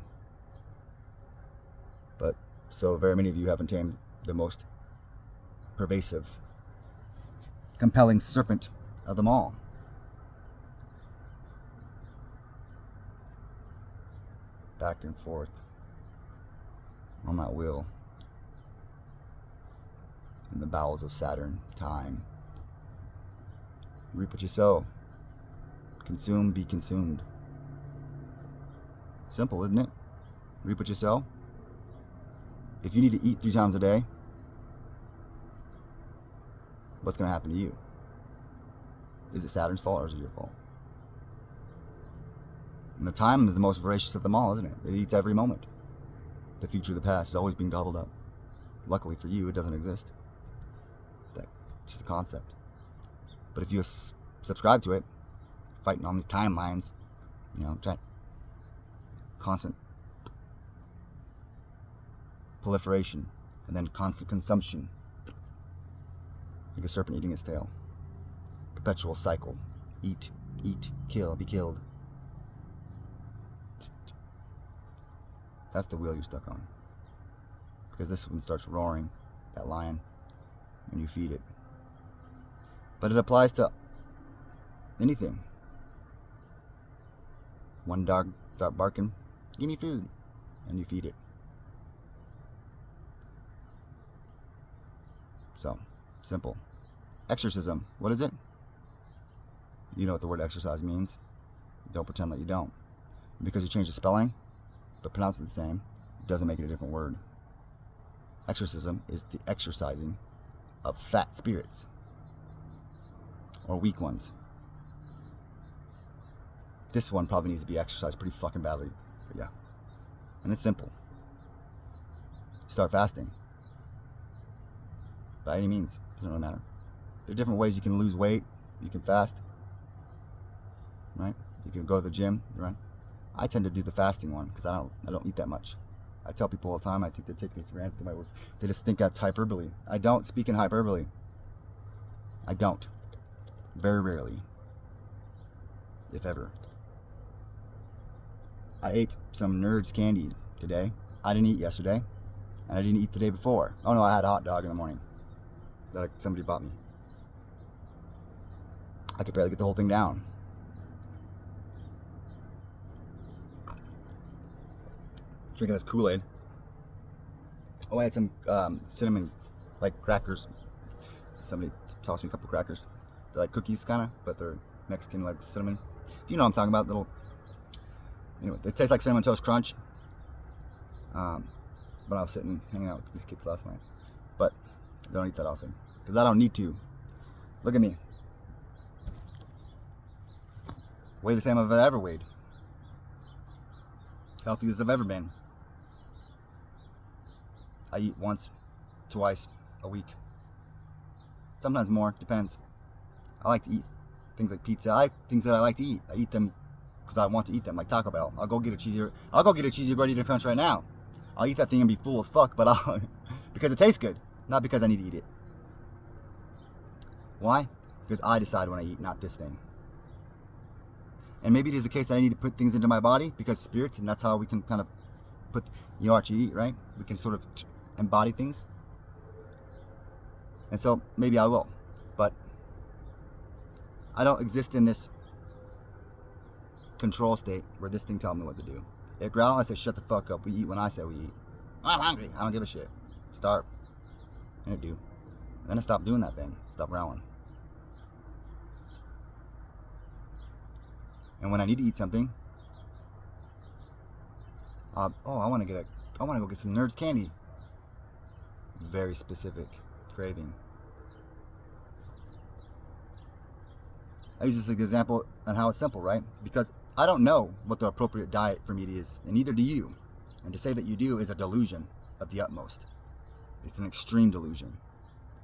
But so very many of you haven't tamed the most pervasive, compelling serpent of them all. Back and forth on that wheel in the bowels of Saturn, time. You reap what you sow. Consume, be consumed. Simple, isn't it? Reap what you sow. If you need to eat 3 times a day, what's going to happen to you? Is it Saturn's fault or is it your fault? And the time is the most voracious of them all, isn't it? It eats every moment. The future, the past is always being gobbled up. Luckily for you, it doesn't exist. That's just a concept. But if you subscribe to it, fighting on these timelines, constant proliferation and then constant consumption, like a serpent eating its tail. Perpetual cycle. Eat, kill, be killed. That's the wheel you're stuck on. Because this one starts roaring, that lion, when you feed it. But it applies to anything. One dog start barking, give me food, and you feed it. So, simple. Exorcism, what is it? You know what the word exercise means. Don't pretend that you don't. Because you change the spelling, but pronounce it the same, doesn't make it a different word. Exorcism is the exercising of fat spirits. Or weak ones. This one probably needs to be exercised pretty fucking badly. But yeah. And it's simple. Start fasting. By any means. Doesn't really matter. There are different ways you can lose weight. You can fast. Right? You can go to the gym. Right? I tend to do the fasting one because I don't eat that much. I tell people all the time, I think they take me for granted. They just think that's hyperbole. I don't speak in hyperbole. I don't. Very rarely. If ever. I ate some Nerds candy today. I didn't eat yesterday. And I didn't eat the day before. Oh no, I had a hot dog in the morning that somebody bought me. I could barely get the whole thing down. Drinking this Kool-Aid. Oh, I had some cinnamon, like crackers. Somebody tossed me a couple crackers. They're like cookies, kind of, but they're Mexican, like cinnamon. You know what I'm talking about, anyway, they taste like Cinnamon Toast Crunch. But I was sitting, hanging out with these kids last night. But I don't eat that often, because I don't need to. Look at me. Weigh the same as I've ever weighed. Healthy as I've ever been. I eat once, twice a week. Sometimes more, depends. I like to eat things like pizza. I like things that I like to eat. I eat them because I want to eat them, like Taco Bell. I'll go get a cheesy gordita crunch right now. I'll eat that thing and be full as fuck, but because it tastes good, not because I need to eat it. Why? Because I decide when I eat, not this thing. And maybe it is the case that I need to put things into my body because spirits, and that's how we can kind of put, you know what you eat, right? We can sort of embody things. And so maybe I will. But I don't exist in this control state where this thing tells me what to do. It growls, I say, shut the fuck up. We eat when I say we eat. I'm hungry. I don't give a shit. Starve. And it do. And then I stop doing that thing. Stop growling. And when I need to eat something, I want to go get some Nerds candy. Very specific craving. I use this as an example on how it's simple, right? Because I don't know what the appropriate diet for meat is, and neither do you. And to say that you do is a delusion of the utmost. It's an extreme delusion.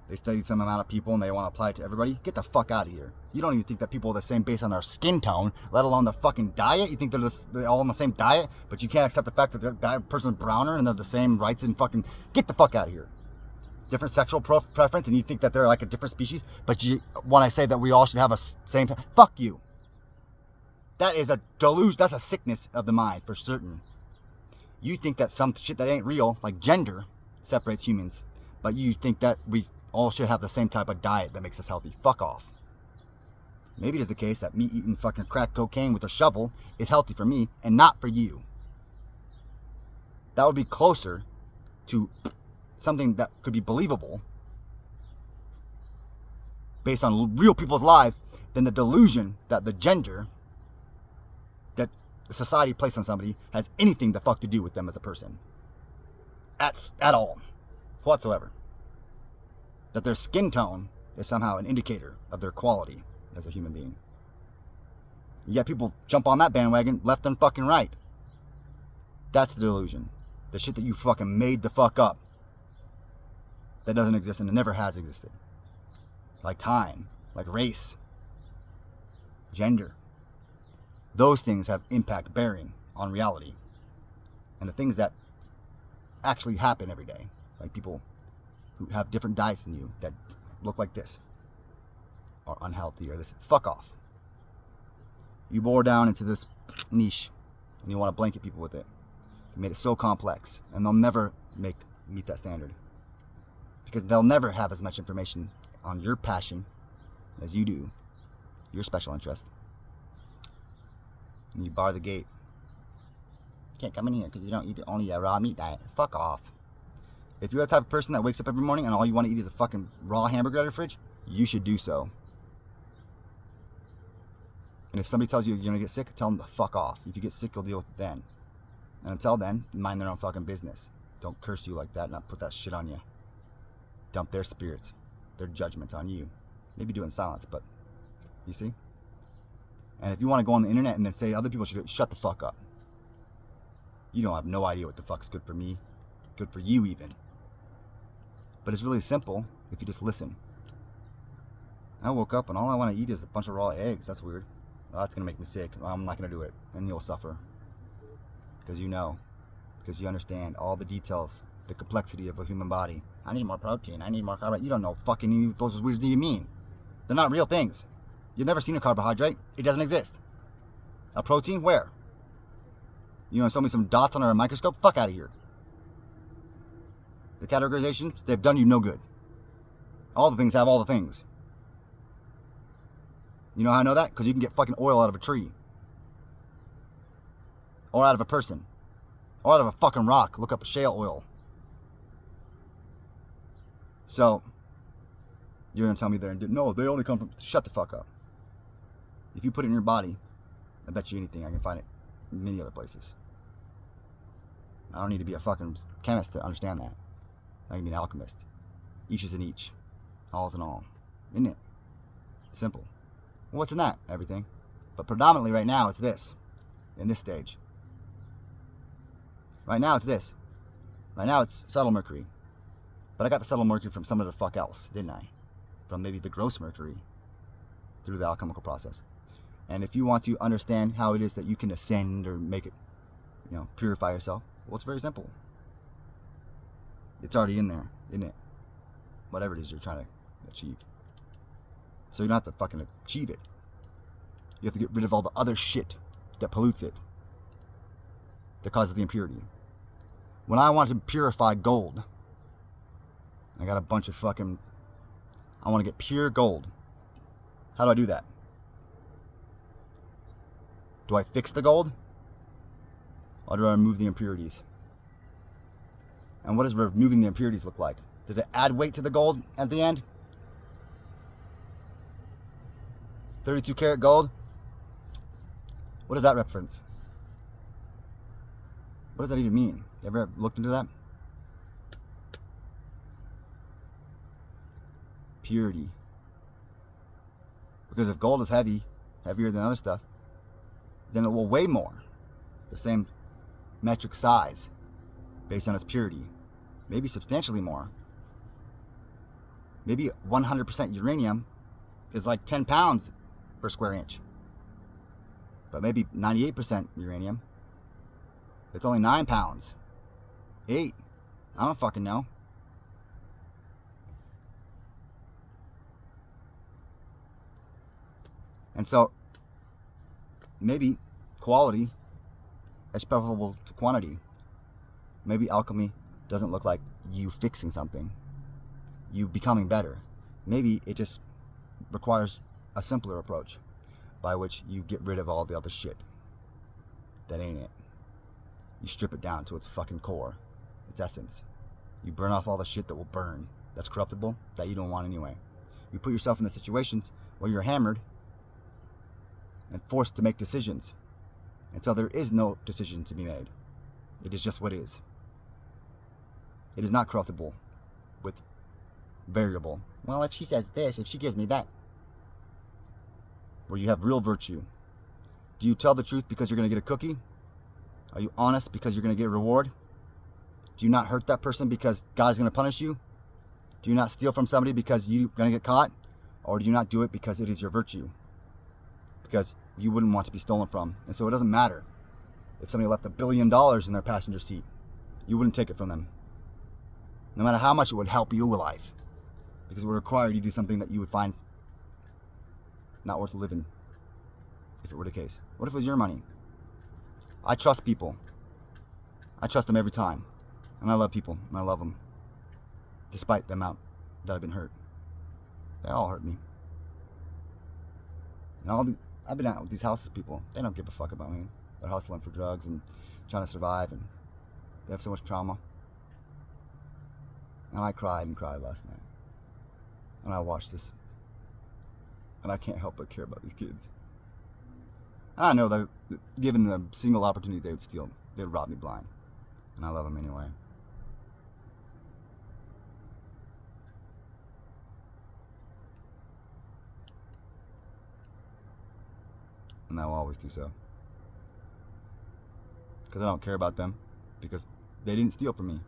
They studied some amount of people and they want to apply it to everybody. Get the fuck out of here. You don't even think that people are the same based on their skin tone, let alone their fucking diet. You think they're all on the same diet, but you can't accept the fact that the person's browner and they're the same rights and fucking... Get the fuck out of here. Different sexual preference, and you think that they're like a different species, but when I say that we all should have a same... Fuck you. That is a delusion. That's a sickness of the mind, for certain. You think that some shit that ain't real, like gender, separates humans, but you think that we all should have the same type of diet that makes us healthy. Fuck off. Maybe it is the case that me eating fucking crack cocaine with a shovel is healthy for me and not for you. That would be closer to something that could be believable based on real people's lives than the delusion that the gender that society placed on somebody has anything the fuck to do with them as a person. At all. Whatsoever. That their skin tone is somehow an indicator of their quality as a human being. Yet people jump on that bandwagon left and fucking right. That's the delusion. The shit that you fucking made the fuck up. That doesn't exist and it never has existed. Like time, like race, gender. Those things have impact bearing on reality. And the things that actually happen every day. Like people who have different diets than you that look like this are unhealthy or this. Fuck off. You bore down into this niche and you want to blanket people with it. You made it so complex and they'll never meet that standard because they'll never have as much information on your passion as you do, your special interest. And you bar the gate. You can't come in here because you don't eat only a raw meat diet. Fuck off. If you're the type of person that wakes up every morning and all you want to eat is a fucking raw hamburger out of your fridge, you should do so. And if somebody tells you you're going to get sick, tell them to fuck off. If you get sick, you'll deal with it then. And until then, mind their own fucking business. Don't curse you like that and not put that shit on you. Dump their spirits, their judgments on you. Maybe do it in silence, but you see? And if you want to go on the internet and then say other people should do it, shut the fuck up. You don't have no idea what the fuck's good for me, good for you even. But it's really simple if you just listen. I woke up and all I want to eat is a bunch of raw eggs. That's weird. Oh, that's going to make me sick. I'm not going to do it. And you'll suffer. Because you know. Because you understand all the details, the complexity of a human body. I need more protein. I need more carbohydrate. You don't know fucking those words do you mean. They're not real things. You've never seen a carbohydrate. It doesn't exist. A protein? Where? You want to show me some dots under a microscope? Fuck out of here. The categorizations, they've done you no good. All the things have all the things. You know how I know that? Because you can get fucking oil out of a tree. Or out of a person. Or out of a fucking rock. Look up shale oil. So, you're going to tell me they're... No, they only come from... Shut the fuck up. If you put it in your body, I bet you anything I can find it in many other places. I don't need to be a fucking chemist to understand that. I can be an alchemist. Each is in each. All is in all. Isn't it? Simple. Well, what's in that? Everything. But predominantly right now it's this. In this stage. Right now it's this. Right now it's subtle mercury. But I got the subtle mercury from some of the fuck else, didn't I? From maybe the gross mercury. Through the alchemical process. And if you want to understand how it is that you can ascend or make it, purify yourself, well, it's very simple. It's already in there, isn't it? Whatever it is you're trying to achieve. So you don't have to fucking achieve it. You have to get rid of all the other shit that pollutes it, that causes the impurity. When I want to purify gold, I got a bunch of fucking, I want to get pure gold. How do I do that? Do I fix the gold? Or do I remove the impurities? And what does removing the impurities look like? Does it add weight to the gold at the end? 32 karat gold? What does that reference? What does that even mean? You ever looked into that? Purity. Because if gold is heavy, heavier than other stuff, then it will weigh more. The same metric size based on its purity. Maybe substantially more. Maybe 100% uranium is like 10 pounds per square inch. But maybe 98% uranium, it's only 9 pounds. 8. I don't fucking know. And so, maybe quality is preferable to quantity. Maybe alchemy doesn't look like you fixing something, you becoming better. Maybe it just requires a simpler approach by which you get rid of all the other shit that ain't it. You strip it down to its fucking core, its essence. You burn off all the shit that will burn, that's corruptible, that you don't want anyway. You put yourself in the situations where you're hammered and forced to make decisions until there is no decision to be made. It is just what is. It is not corruptible with variable. Well, if she says this, if she gives me that. Where you have real virtue. Do you tell the truth because you're going to get a cookie? Are you honest because you're going to get a reward? Do you not hurt that person because God's going to punish you? Do you not steal from somebody because you're going to get caught? Or do you not do it because it is your virtue? Because you wouldn't want to be stolen from. And so it doesn't matter if somebody left $1 billion in their passenger seat. You wouldn't take it from them. No matter how much it would help your life. Because it would require you to do something that you would find not worth living, if it were the case. What if it was your money? I trust people. I trust them every time. And I love people, and I love them. Despite the amount that I've been hurt. They all hurt me. And I've been out with these houseless people. They don't give a fuck about me. They're hustling for drugs and trying to survive, and they have so much trauma. And I cried and cried last night. And I watched this. And I can't help but care about these kids. I know that given the single opportunity they would steal, they would rob me blind. And I love them anyway. And I will always do so. Because I don't care about them. Because they didn't steal from me.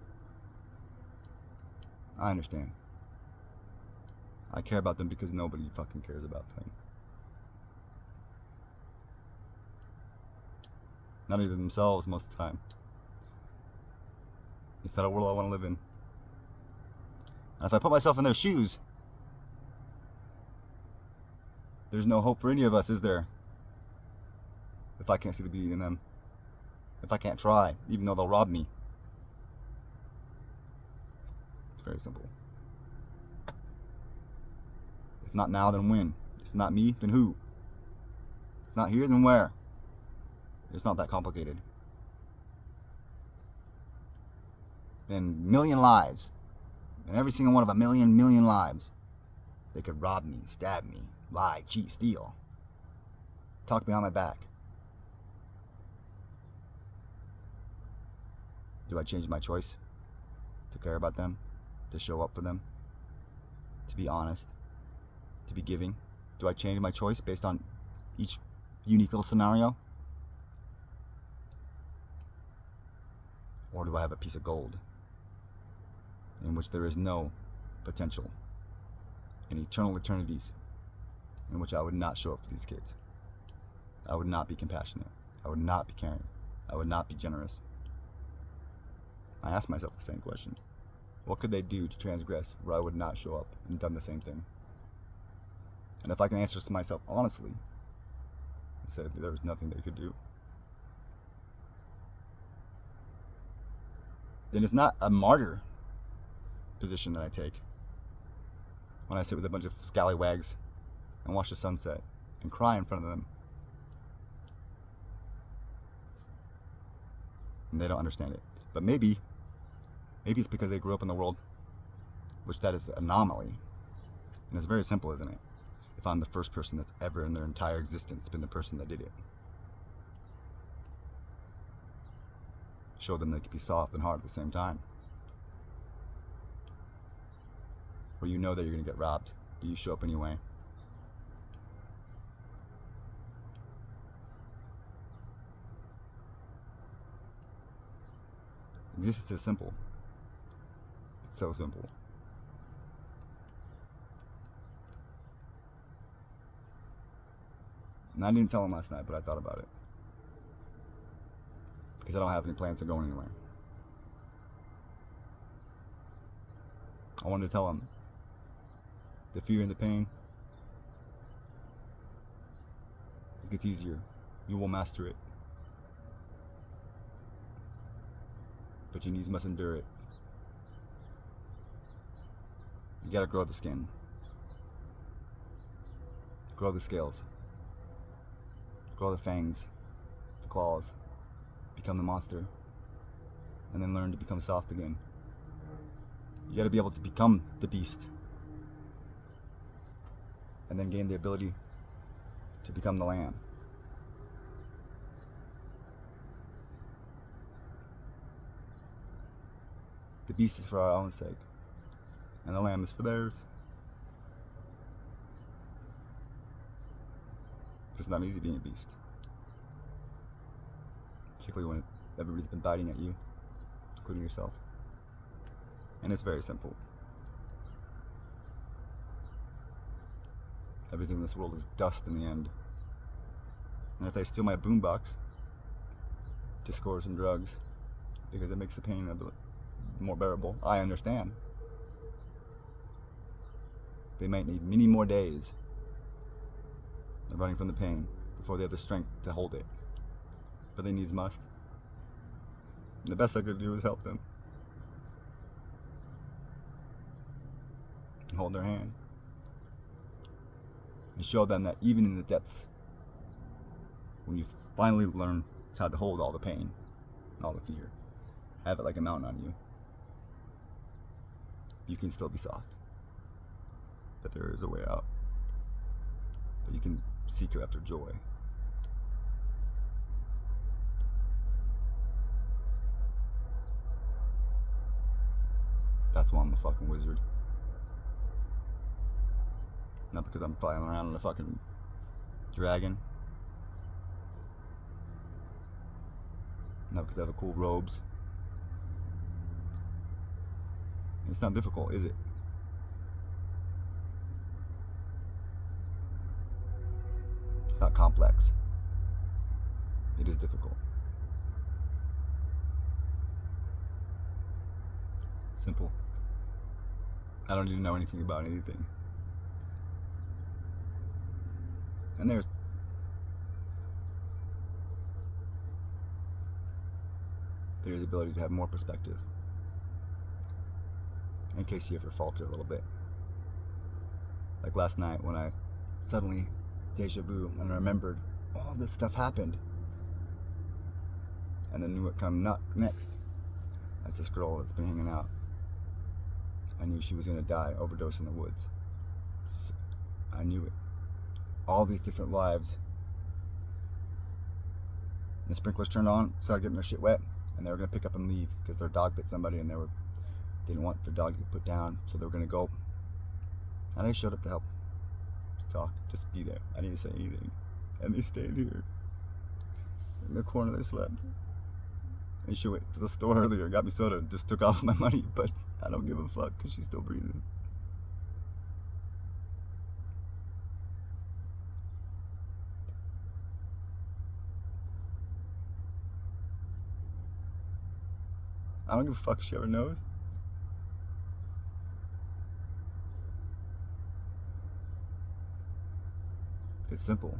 I understand. I care about them because nobody fucking cares about them. Not even themselves most of the time. It's not a world I want to live in. And if I put myself in their shoes, there's no hope for any of us, is there? If I can't see the beauty in them. If I can't try, even though they'll rob me. It's very simple. If not now, then when? If not me, then who? If not here, then where? It's not that complicated. And million lives. And every single one of a million lives. They could rob me, stab me, lie, cheat, steal. Talk behind my back. Do I change my choice to care about them? To show up for them? To be honest? To be giving? Do I change my choice based on each unique little scenario? Or do I have a piece of gold in which there is no potential in eternal eternities in which I would not show up for these kids? I would not be compassionate. I would not be caring. I would not be generous. I ask myself the same question. What could they do to transgress where I would not show up and done the same thing? And if I can answer to myself honestly and say there was nothing they could do, then it's not a martyr position that I take when I sit with a bunch of scallywags and watch the sunset and cry in front of them. And they don't understand it. But maybe it's because they grew up in the world, which that is an anomaly. And it's very simple, isn't it? If I'm the first person that's ever in their entire existence been the person that did it. Show them they can be soft and hard at the same time. Or you know that you're going to get robbed, but you show up anyway. Existence is simple. It's so simple. And I didn't tell him last night, but I thought about it. Because I don't have any plans to go anywhere. I wanted to tell him the fear and the pain, it gets easier. You will master it. But your knees must endure it. You gotta grow the skin. Grow the scales. Grow the fangs, the claws. Become the monster. And then learn to become soft again. You gotta be able to become the beast. And then gain the ability to become the lamb. The beast is for our own sake, and the lamb is for theirs. It's not easy being a beast, particularly when everybody's been biting at you, including yourself. And it's very simple. Everything in this world is dust in the end. And if they steal my boombox to score some drugs because it makes the pain a bit more bearable, I understand. They might need many more days of running from the pain before they have the strength to hold it. But they needs must. And the best I could do is help them. And hold their hand. And show them that even in the depths, when you finally learn how to hold all the pain and all the fear, have it like a mountain on you, you can still be soft. That there is a way out. That you can seek after joy. That's why I'm a fucking wizard. Not because I'm flying around on a fucking dragon. Not because I have cool robes. It's not difficult, is it? It's not complex. It is difficult. Simple. I don't need to know anything about anything. And there's the ability to have more perspective in case you ever falter a little bit. Like last night when I suddenly deja vu and remembered all this stuff happened and then knew what come next. As this girl that's been hanging out, I knew she was gonna die, overdose in the woods. I knew it. All these different lives. The sprinklers turned on, started getting their shit wet, and they were gonna pick up and leave because their dog bit somebody and they didn't want their dog to get put down, so they were gonna go. And I showed up to help, to talk, just be there. I didn't say anything. And they stayed here. In the corner they slept. And she went to the store earlier, got me soda, just took off my money, but I don't give a fuck because she's still breathing. I don't give a fuck if she ever knows. It's simple.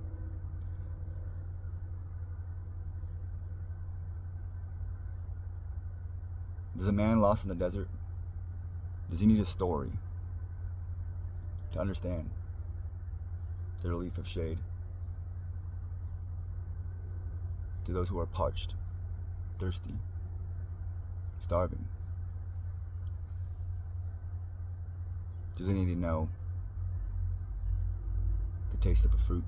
Does a man lost in the desert, does he need a story to understand the relief of shade to those who are parched, thirsty, starving? Does he need to know the taste of a fruit,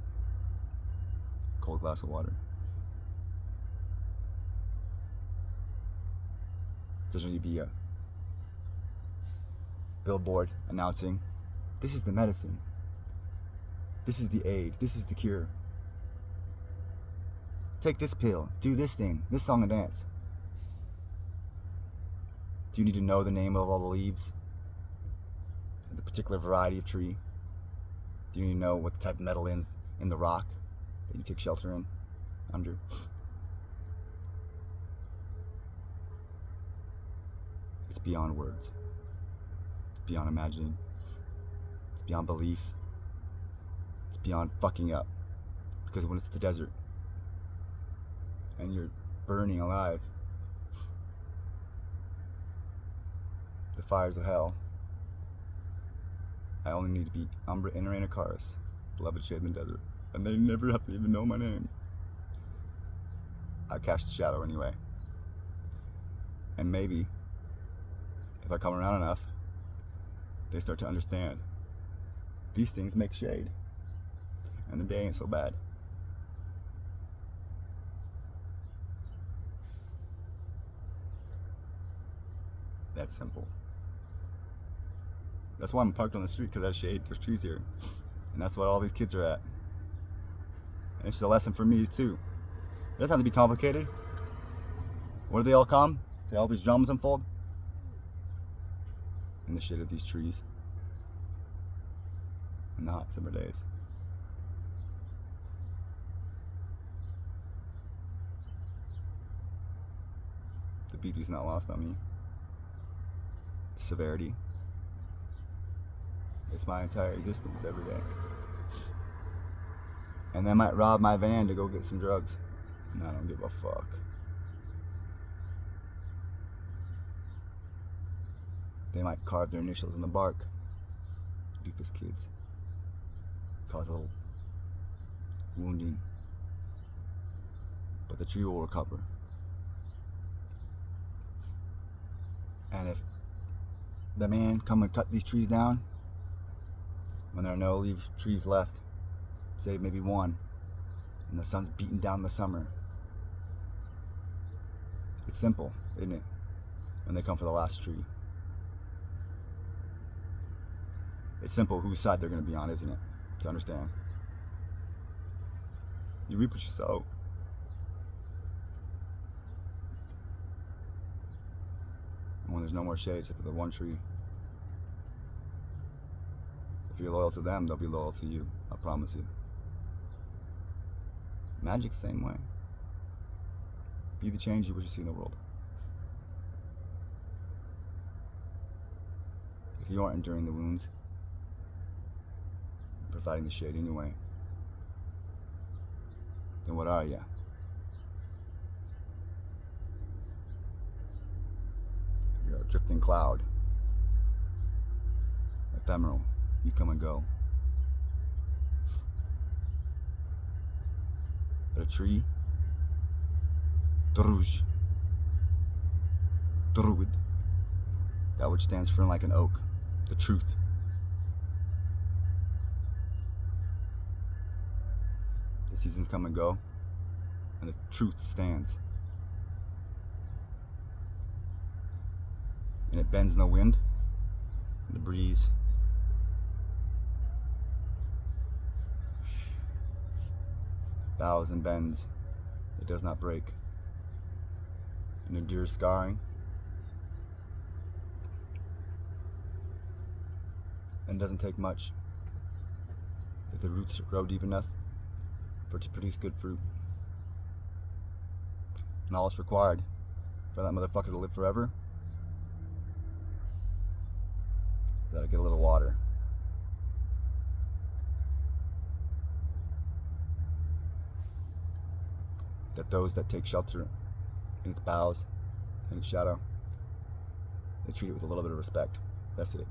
cold glass of water? Does there need to be a billboard announcing, this is the medicine, this is the aid, this is the cure, take this pill, do this thing, this song and dance? Do you need to know the name of all the leaves, the particular variety of tree? Do you need to know what the type of metal is in the rock that you take shelter in, under? It's beyond words. It's beyond imagining. It's beyond belief. It's beyond fucking up. Because when it's the desert and you're burning alive, the fires of hell, I only need to be Umbra Inarena Karis, beloved shade in the desert, and they never have to even know my name. I cast the shadow anyway. And maybe, if I come around enough, they start to understand these things make shade, and the day ain't so bad. That's simple. That's why I'm parked on the street, because there's shade, there's trees here. And that's what all these kids are at. And it's just a lesson for me too. It doesn't have to be complicated. Where do they all come? To all these dramas unfold? In the shade of these trees. In the hot summer days. The beauty's not lost on me. The severity. It's my entire existence every day. And they might rob my van to go get some drugs. And I don't give a fuck. They might carve their initials in the bark. Doofus kids. Cause a little wounding. But the tree will recover. And if the man come and cut these trees down, when there are no leaf trees left, save maybe one, and the sun's beating down the summer, it's simple, isn't it? When they come for the last tree. It's simple whose side they're going to be on, isn't it? To understand. You reap what you sow. And when there's no more shade except for the one tree, if you're loyal to them, they'll be loyal to you. I promise you. Magic's the same way. Be the change you wish to see in the world. If you aren't enduring the wounds, providing the shade anyway, then what are you? You're a drifting cloud. Ephemeral. You come and go. But a tree, Druj, Druid, that which stands firm like an oak, the truth. The seasons come and go, and the truth stands. And it bends in the wind, and the breeze. Bows and bends, it does not break. And endures scarring. And it doesn't take much if the roots grow deep enough for it to produce good fruit. And all that's required for that motherfucker to live forever is that I get a little water. that those that take shelter in its boughs, in its shadow, they treat it with a little bit of respect. That's it.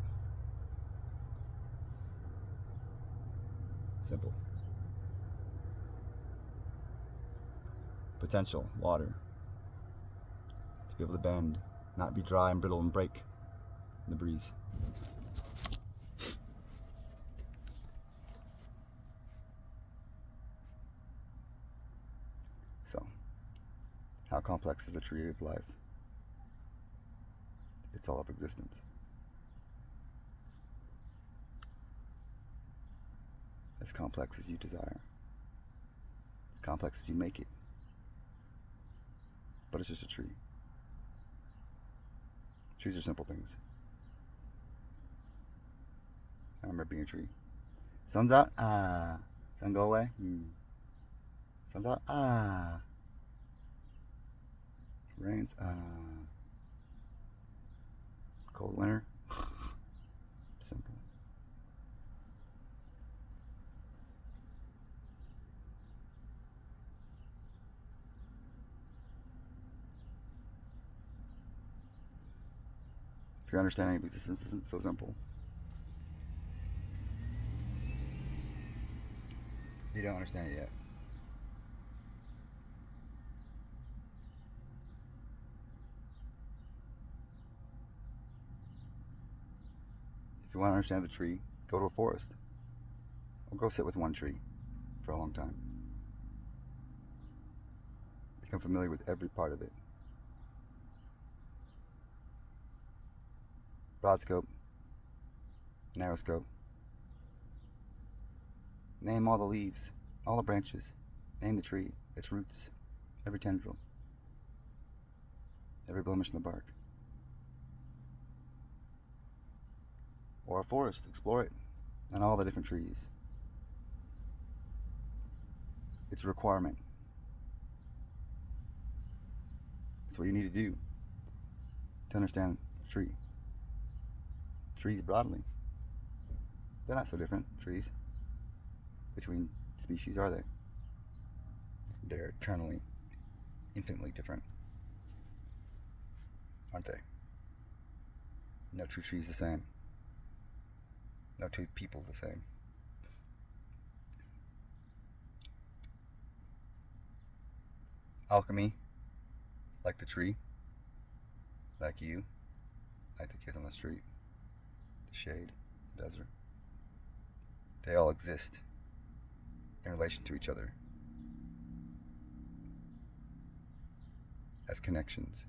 Simple. Potential, water. To be able to bend, not be dry and brittle and break in the breeze. So, how complex is the tree of life? It's all of existence. As complex as you desire. As complex as you make it. But it's just a tree. Trees are simple things. I remember being a tree. Sun's out? Ah. Sun go away? Sun's out? Ah. Rains? Ah. Cold winter? Simple. If your understanding of existence isn't so simple, you don't understand it yet. If you want to understand the tree, go to a forest. Or go sit with one tree for a long time. Become familiar with every part of it. Broad scope, narrow scope. Name all the leaves, all the branches. Name the tree, its roots, every tendril, every blemish in the bark. Or a forest, explore it, and all the different trees. It's a requirement. It's what you need to do to understand a tree. Trees broadly. They're not so different, trees, between species, are they? They're eternally, infinitely different, aren't they? No two trees the same. No two people the same. Alchemy, like the tree, like you, like the kids on the street, the shade, the desert. They all exist in relation to each other as connections,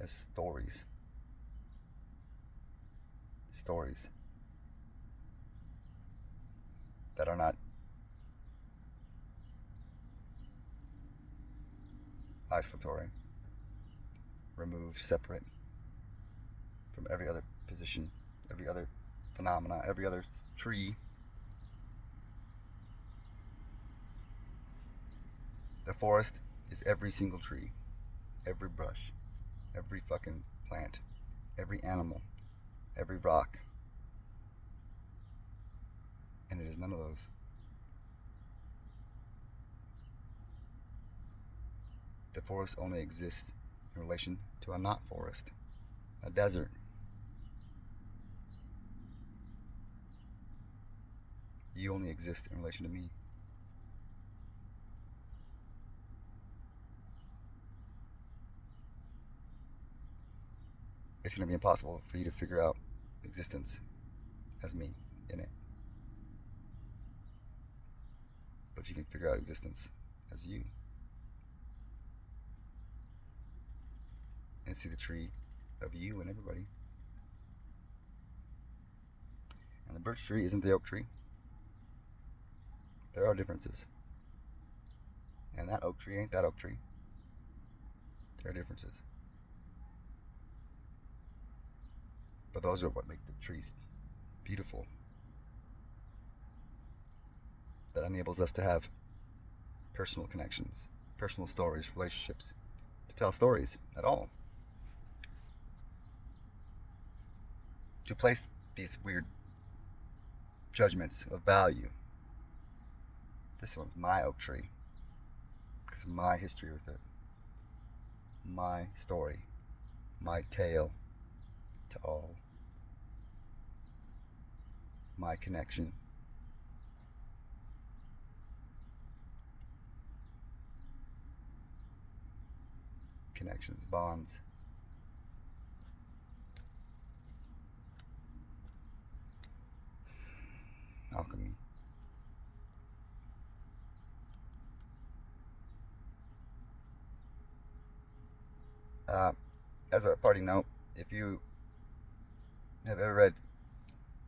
as stories. Stories that are not isolatory, removed, separate from every other position, every other phenomena, every other tree. The forest is every single tree, every brush, every fucking plant, every animal, every rock. And it is none of those. The forest only exists in relation to a not forest, a desert. You only exist in relation to me. It's going to be impossible for you to figure out existence as me in it. But you can figure out existence as you. And see the tree of you and everybody. And the birch tree isn't the oak tree. There are differences. And that oak tree ain't that oak tree. There are differences. But those are what make the trees beautiful. That enables us to have personal connections, personal stories, relationships, to tell stories at all. To place these weird judgments of value This one's my oak tree because of my history with it, my story, my tale to all, my connection. Connections, bonds. Alchemy. As a parting note, if you have ever read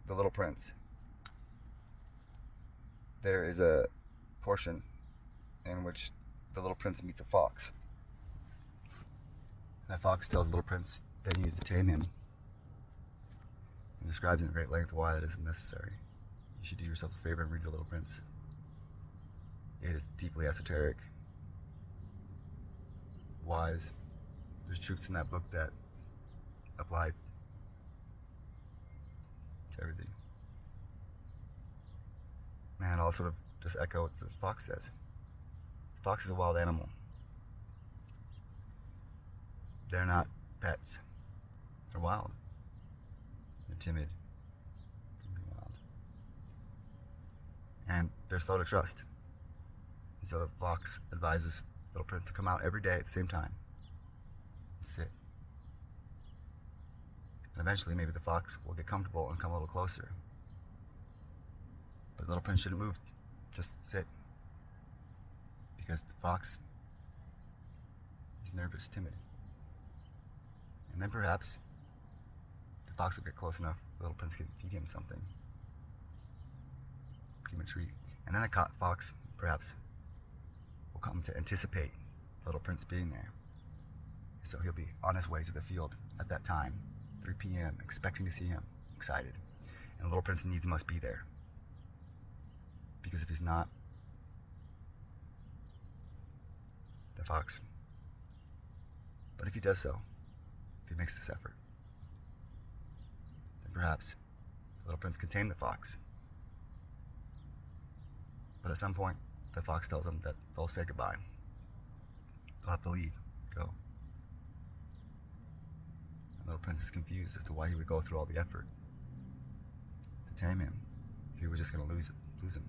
The Little Prince, there is a portion in which the little prince meets a fox. That fox tells the little prince that he needs to tame him, and describes in great length why that isn't necessary. You should do yourself a favor and read The Little Prince. It is deeply esoteric, wise. There's truths in that book that apply to everything. Man, I'll sort of just echo what the fox says. The fox is a wild animal. They're not pets. They're wild. They're timid. They're wild. And they're slow to trust. And so the fox advises Little Prince to come out every day at the same time and sit. And eventually maybe the fox will get comfortable and come a little closer. But Little Prince shouldn't move, just sit. Because the fox is nervous, timid. And then perhaps the fox will get close enough, the Little Prince can feed him something. Give him a treat. And then the fox, perhaps, will come to anticipate the Little Prince being there. So he'll be on his way to the field at that time, 3 p.m., expecting to see him, excited. And the Little Prince must be there. Because if he's not, the fox. But if he does so, if he makes this effort, then perhaps the Little Prince can tame the fox. But at some point, the fox tells him that they'll say goodbye. They'll have to leave, go. And the Little Prince is confused as to why he would go through all the effort to tame him if he was just going to lose him.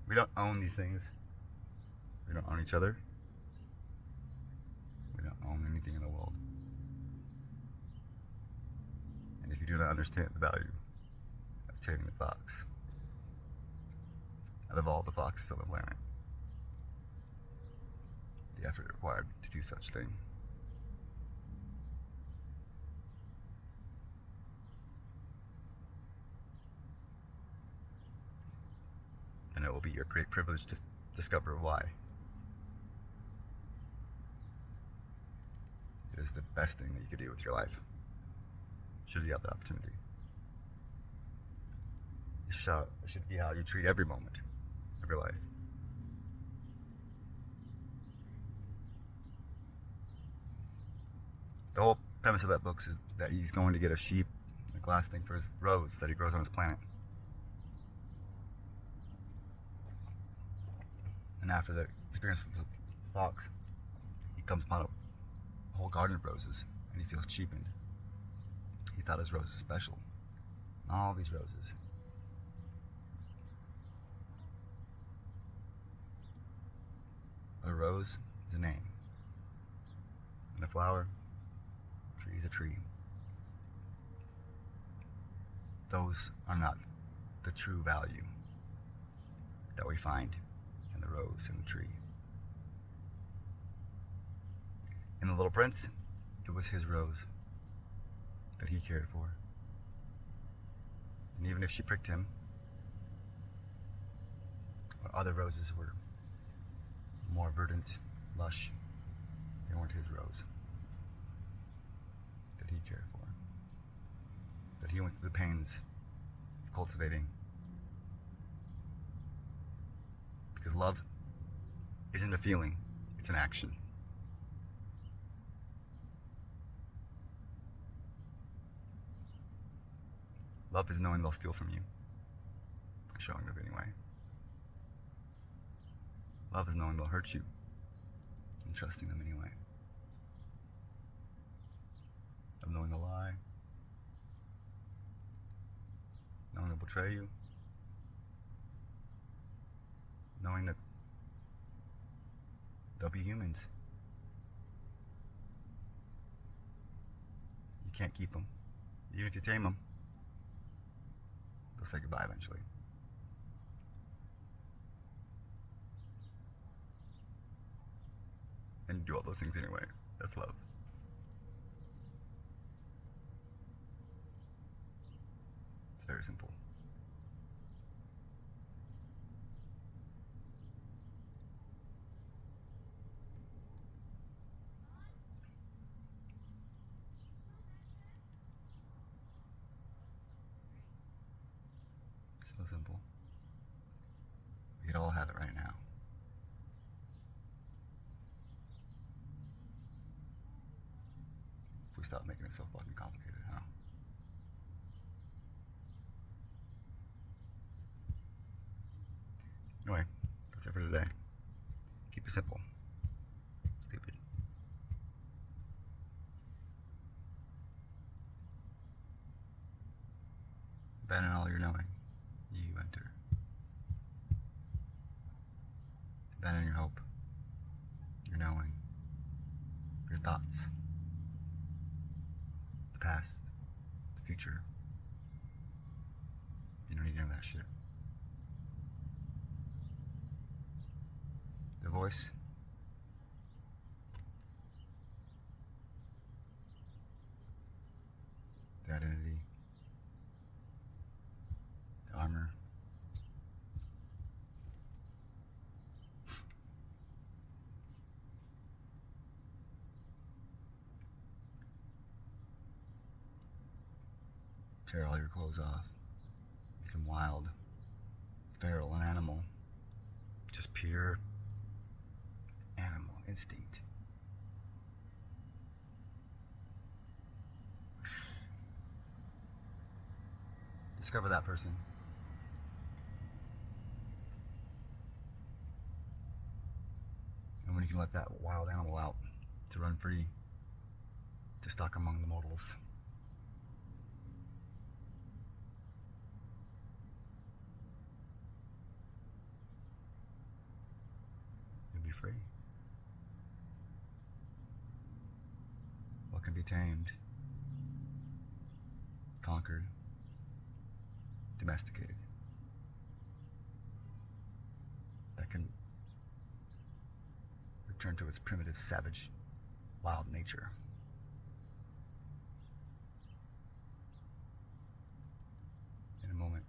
We don't own these things. We don't own each other. We don't own anything in the world. And if you do not understand the value of taming the fox, out of all the foxes on the planet, the effort required to do such thing, and it will be your great privilege to discover why. It is the best thing that you could do with your life, should you have the opportunity. It should be how you treat every moment of your life. The whole premise of that book is that he's going to get a sheep, a glass thing for his rose that he grows on his planet. And after the experience with the fox, he comes upon a whole garden of roses, and he feels cheapened. He thought his rose was special. And all these roses. But a rose is a name. And a flower, a tree is a tree. Those are not the true value that we find in the rose and the tree. In The Little Prince, it was his rose that he cared for. And even if she pricked him, or other roses were more verdant, lush, they weren't his rose that he cared for, that he went through the pains of cultivating. Because love isn't a feeling, it's an action. Love is knowing they'll steal from you. Showing up anyway. Love is knowing they'll hurt you and trusting them anyway. Of knowing they'll lie. Knowing they'll betray you. Knowing that they'll be humans. You can't keep them. Even if you tame them, they'll say goodbye eventually. And you do all those things anyway. That's love. It's very simple. So simple. We could all have it right now. If we stop making it so fucking complicated, huh? Anyway, that's it for today. Keep it simple. Stupid. Abandon all your knowing. You enter. Abandon your hope. Your knowing. Your thoughts. The past. The future. You don't need none of that shit. The voice. The identity. The armor. Tear all your clothes off. Become wild, feral, and animal. Just pure animal instinct. Discover that person. And when you can let that wild animal out to run free, to stalk among the mortals. You'll be free. What can be tamed, conquered, domesticated, that can return to its primitive, savage, wild nature. In a moment.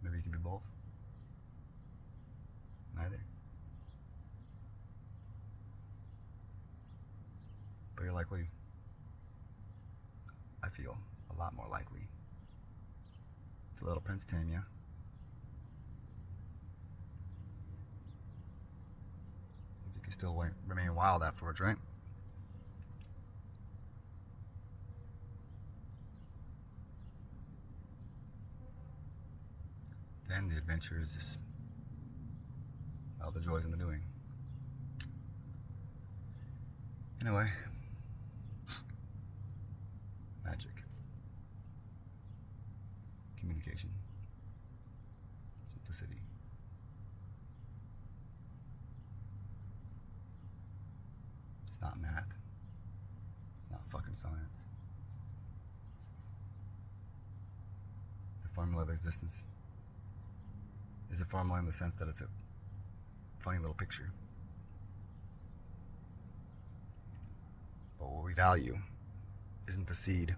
Maybe you can be both. Neither. But you're likely, I feel, a lot more likely to Little Prince tame you. If you can still remain wild afterwards, right? Then the adventure is just, well, the joys in the doing. Anyway, magic, communication, simplicity. It's not math. It's not fucking science. The formula of existence is a formula in the sense that it's a funny little picture. But what we value isn't the seed.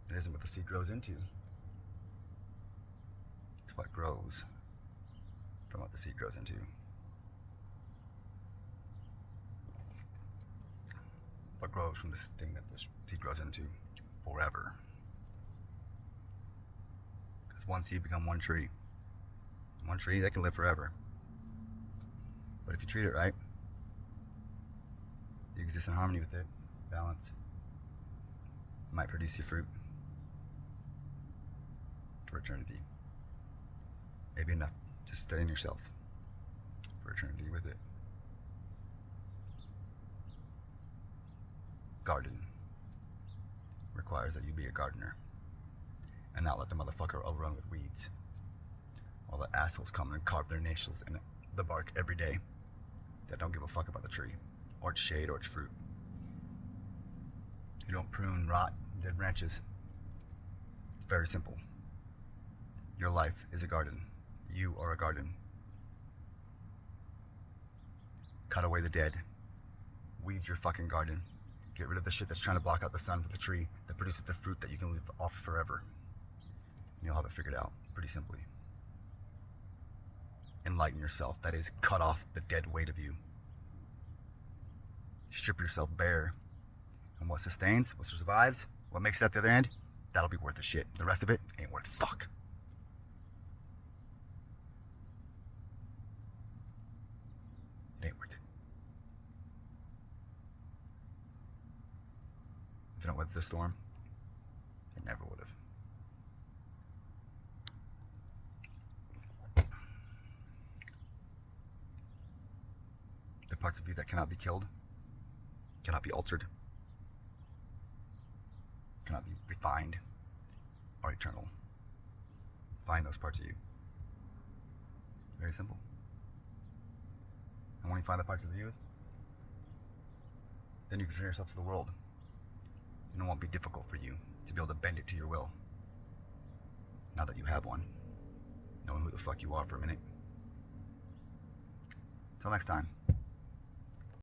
It isn't what the seed grows into. It's what grows from what the seed grows into. What grows from this thing that the seed grows into forever. Because one seed becomes one tree. One tree that can live forever. But if you treat it right, you exist in harmony with it, balance. It might produce you fruit for eternity. Maybe enough to sustain yourself for eternity with it. Garden requires that you be a gardener and not let the motherfucker overrun with weeds while the assholes come and carve their initials in the bark every day that don't give a fuck about the tree or its shade or its fruit. You don't prune, rot, dead branches. It's very simple. Your life is a garden. You are a garden. Cut away the dead. Weed your fucking garden. Get rid of the shit that's trying to block out the sun for the tree that produces the fruit that you can live off forever. And you'll have it figured out pretty simply. Enlighten yourself. That is, cut off the dead weight of you. Strip yourself bare. And what sustains, what survives, what makes it at the other end, that'll be worth the shit. The rest of it ain't worth fuck. It ain't worth it. If it don't weather the storm, it never would have. The parts of you that cannot be killed, cannot be altered, cannot be refined, are eternal. Find those parts of you. Very simple. And when you find the parts of you, then you can turn yourself to the world. And it won't be difficult for you to be able to bend it to your will. Now that you have one, knowing who the fuck you are for a minute. Till next time.